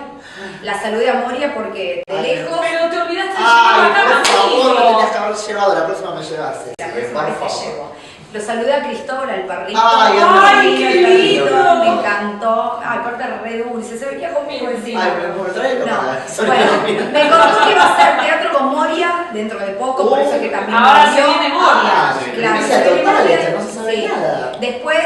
B: La saludé a Moria porque de
C: Ay,
B: lejos.
D: Pero te olvidaste de
C: Ay,
D: llevar acá
C: por favor, me tenías que
D: conmigo.
C: haber llevado, la próxima me llevaste.
B: La
C: Sí,
B: próxima
C: por
B: vez te
C: favor.
B: llevo. Lo saludé a Cristóbal, al perrito.
C: Ay,
D: Ay, qué lindo.
B: Me encantó. Ay, aparte re dulce. Se venía conmigo encima.
C: Ay, me traigo
B: No,
C: para-
B: bueno, me contó que va a hacer teatro con Moria dentro de poco, por eso que también
D: Ahora
B: volvió.
D: se viene Moria.
C: Ah,
B: Claro,
C: primicia
B: se viene
C: total,
B: Moria.
C: esta, no se sabe
B: Sí.
C: nada.
B: Después,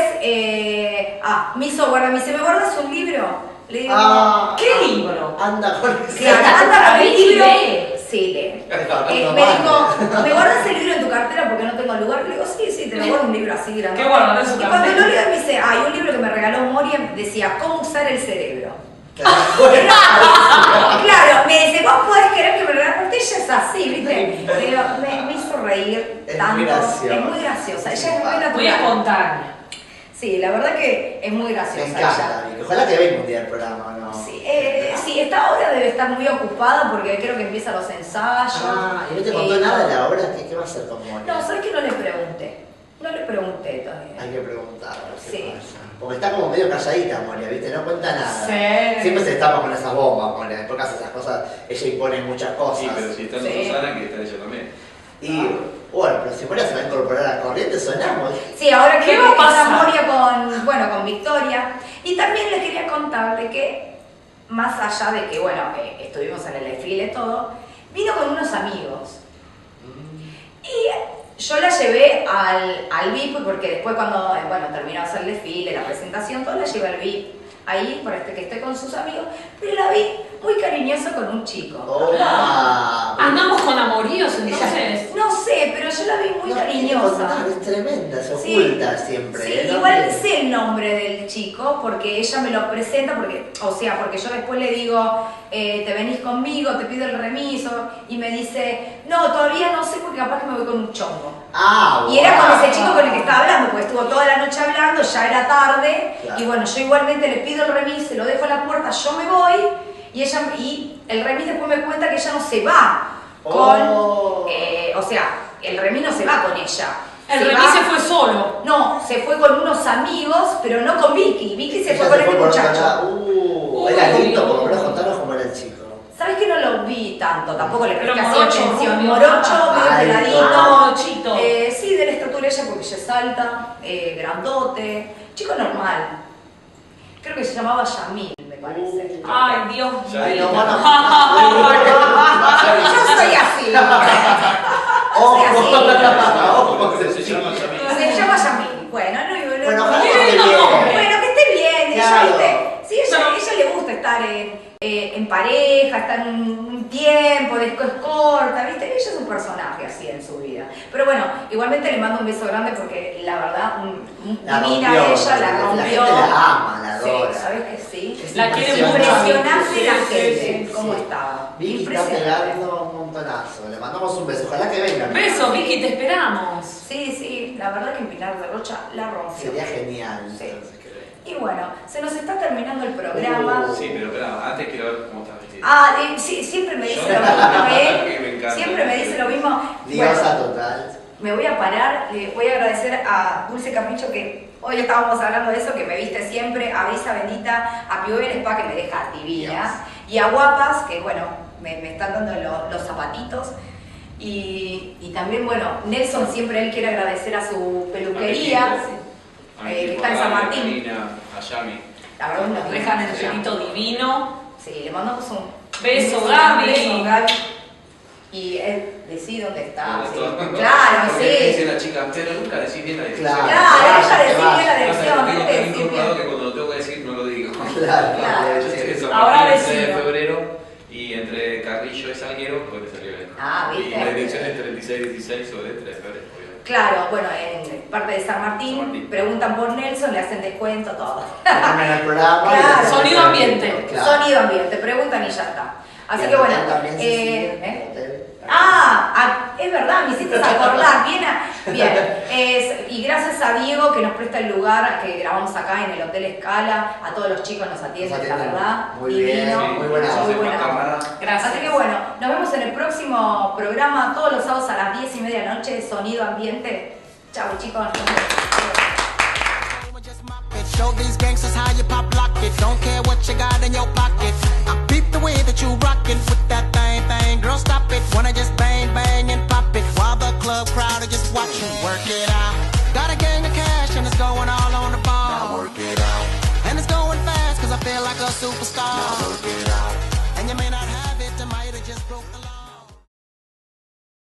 B: me hizo guardar, me dice, ¿me guardas un libro? Le digo,
C: Ah,
D: ¿Qué libro?
C: Anda con ese.
B: claro, anda con el
D: Vicky
B: libro.
D: lee.
B: Sí, lee.
C: No,
B: Me dijo, ¿me guardas el libro en tu cartera porque no tengo lugar? Le digo, sí, te lo guardo un libro así grande.
D: ¿Qué guardas en su
B: Y cuando
D: cartera?
B: lo leo me dice, hay un libro que me regaló Moria, decía, ¿cómo usar el cerebro?
C: Ah,
B: Claro, me dice, vos podés querer que me regales, porque ella es así, ¿viste? Pero me hizo reír
C: Es
B: tanto.
C: muy graciosa.
B: Es muy graciosa, ella es muy
D: Muy
B: natural.
D: espontánea.
B: Sí, la verdad que es muy
C: Me
B: graciosa
C: encanta, Vicky. Ojalá que venga un día el programa, ¿no?
B: sí, esta ahora debe estar muy ocupada porque creo que empiezan los ensayos.
C: Ah, ¿y no te contó nada de la obra? ¿Qué va a hacer con Moria?
B: No, ¿sabes que no le pregunté? No le pregunté todavía.
C: Hay que preguntar a ver qué
B: Sí.
C: pasa. Porque está como medio calladita, Moria, ¿viste? No cuenta nada.
B: Sí.
C: Siempre se destapa con esas bombas, Moria. Después que hace esas cosas, ella impone muchas cosas.
E: Sí, pero si está
B: Sí.
E: Susana, que está ella también.
C: Y bueno, pero si Moria se va a incorporar a la corriente, sonamos.
B: Sí, ahora que
D: ¿Qué va a pasar?
B: Moria con Victoria. Y también les quería contar de que, más allá de que, bueno, estuvimos en el desfile todo, vino con unos amigos. Y yo la llevé al VIP, porque después cuando, terminó de hacer el desfile, la presentación, todo la llevé al VIP. Ahí, por que estoy con sus amigos, pero la vi muy cariñosa con un chico.
D: Andamos con amoríos, entonces.
B: No sé, pero yo la vi muy cariñosa.
C: Es tremenda, se
B: Sí.
C: oculta siempre.
B: Sí,
C: ¿no?
B: igual sé el nombre del chico porque ella me lo presenta, porque yo después le digo, te venís conmigo, te pido el remiso, y me dice, no, todavía no sé porque capaz que me voy con un chongo. Y era con ese chico con el que estaba hablando, porque estuvo toda la noche hablando, ya era tarde,
C: Claro.
B: y bueno, yo igualmente le pido el remis, se lo dejo a la puerta, yo me voy, y el remis después me cuenta que ella no se va con, el remis no se va con ella.
D: El remis se fue solo.
B: No, se fue con unos amigos, pero no con Vicky. Vicky se
C: Ella
B: fue con este
C: por otro
B: muchacho.
C: lado. Era lindo, por lo menos contanos cómo era el chico.
B: ¿Sabes que no lo vi tanto? Tampoco le
D: Pero
B: presté así
D: morocho,
B: atención.
D: rubio,
B: Morocho, medio
C: alto.
B: peladito.
D: Morochito.
B: Sí, de la estatura ella porque ella es alta, grandote. Chico normal. Creo que se llamaba Yamil, me parece.
D: Ay, Dios
E: Ya
C: Ay,
D: mío.
C: no, bueno.
B: Yo soy así.
C: Ojo.
E: Se llama Yamil.
B: Se llama Yamil. Bueno,
C: Bueno, ojalá
D: Qué
C: que esté
D: lindo
C: bien.
D: nombre.
B: Bueno, que esté bien,
C: Claro.
B: ella, ¿viste? Sí, ella le gusta estar en pareja, estar un tiempo, después corta, ¿viste? Ella es un personaje así en su vida. Pero bueno, igualmente le mando un beso grande porque la verdad,
C: La
B: divina
C: rompió,
B: ella, la
C: la
B: rompió.
C: gente la ama, la
B: Sí,
C: adora.
B: ¿sabes que sí?
C: Es
D: La quiere mucho.
B: Impresionante
D: Sí,
B: la
D: sí,
B: gente,
D: sí,
B: cómo
C: sí.
B: estaba.
C: Vicky está pegando un montonazo. Le mandamos un beso. Ojalá que venga.
D: Besos, Vicky, te esperamos.
B: Sí, la verdad que en Pinar de Rocha la rompió.
C: Sería genial.
B: Sí.
C: Entonces, que venga.
B: Y bueno, se nos está terminando el programa.
E: Sí, pero espera, antes quiero ver cómo estás vestida.
B: Sí, siempre me dice
E: Yo-
B: lo mismo,
E: que me encanta.
B: Siempre me dice lo mismo.
C: Diosa
B: Bueno,
C: total.
B: me voy a parar, le voy a agradecer a Dulce Capricho que hoy estábamos hablando de eso, que me viste siempre, a Brisa Bendita, a Piover Spa que me deja divina, y a Guapas, que bueno, me están dando los zapatitos. Y también, bueno, Nelson siempre él quiere agradecer a su peluquería,
E: A mi
B: que
E: equipo,
B: está en San
E: a
B: Martín.
E: Karina, a Yami.
B: La verdad nos
D: Dejan el chelito divino.
B: Sí, le mandamos un
D: Beso,
B: un
D: Gaby.
B: beso, Gaby. Y él decide dónde está.
E: Sobre
B: Sí.
E: todo.
B: Claro,
E: Porque dice
B: sí.
E: la chica, pero nunca decís bien la dirección.
C: Claro.
B: Claro, ella decide bien la
E: Pasa que
B: dirección,
E: tengo
B: tenés que
E: tan
B: decir
E: incorporado que
B: bien.
E: cuando lo tengo que decir no lo digo.
C: Claro.
E: Yo sé que San
D: Ahora
E: Martín el 3 de
D: decido.
E: febrero y entre Carrillo y Salguero, pues me salió bien.
B: Ah,
E: Y
B: ¿viste?
E: la dirección es 3616 sobre 3 de febrero, obvio.
B: Claro, bueno, en parte de San Martín,
E: San Martín.
B: preguntan por Nelson, le hacen descuento, todo.
C: Terminan el programa. y
B: Claro.
C: le-
D: Sonido ambiente.
C: Claro.
B: Sonido ambiente, preguntan y ya está. Así
C: Y
B: que
C: el
B: bueno.
C: hotel también se sigue,
B: ¿Eh?
C: el hotel.
B: Es verdad, me hiciste acordar. Bien. Y gracias a Diego que nos presta el lugar que grabamos acá en el Hotel Escala. A todos los chicos nos atienden,
C: Nos
B: la
C: atienden
B: verdad.
C: muy bien,
B: divino,
C: muy buena
E: no
B: muy
E: hace
B: buena
E: falta
B: onda.
E: nada.
D: Gracias.
B: Así que bueno, nos vemos en el próximo programa todos los sábados a las 10:30 de la noche, Sonido Ambiente. Chau chicos.
A: Just mop it. Show these gangsters how you pop lock it. Don't care what you got in your pocket. I peep the way that you rockin' with that thing. Girl, stop it. Wanna just bang, bang and pop it. While the club crowd are just watching. Work it out. Got a gang of cash and it's going all on the ball. Now work it out. And it's going fast cause I feel like a superstar. Now work it out.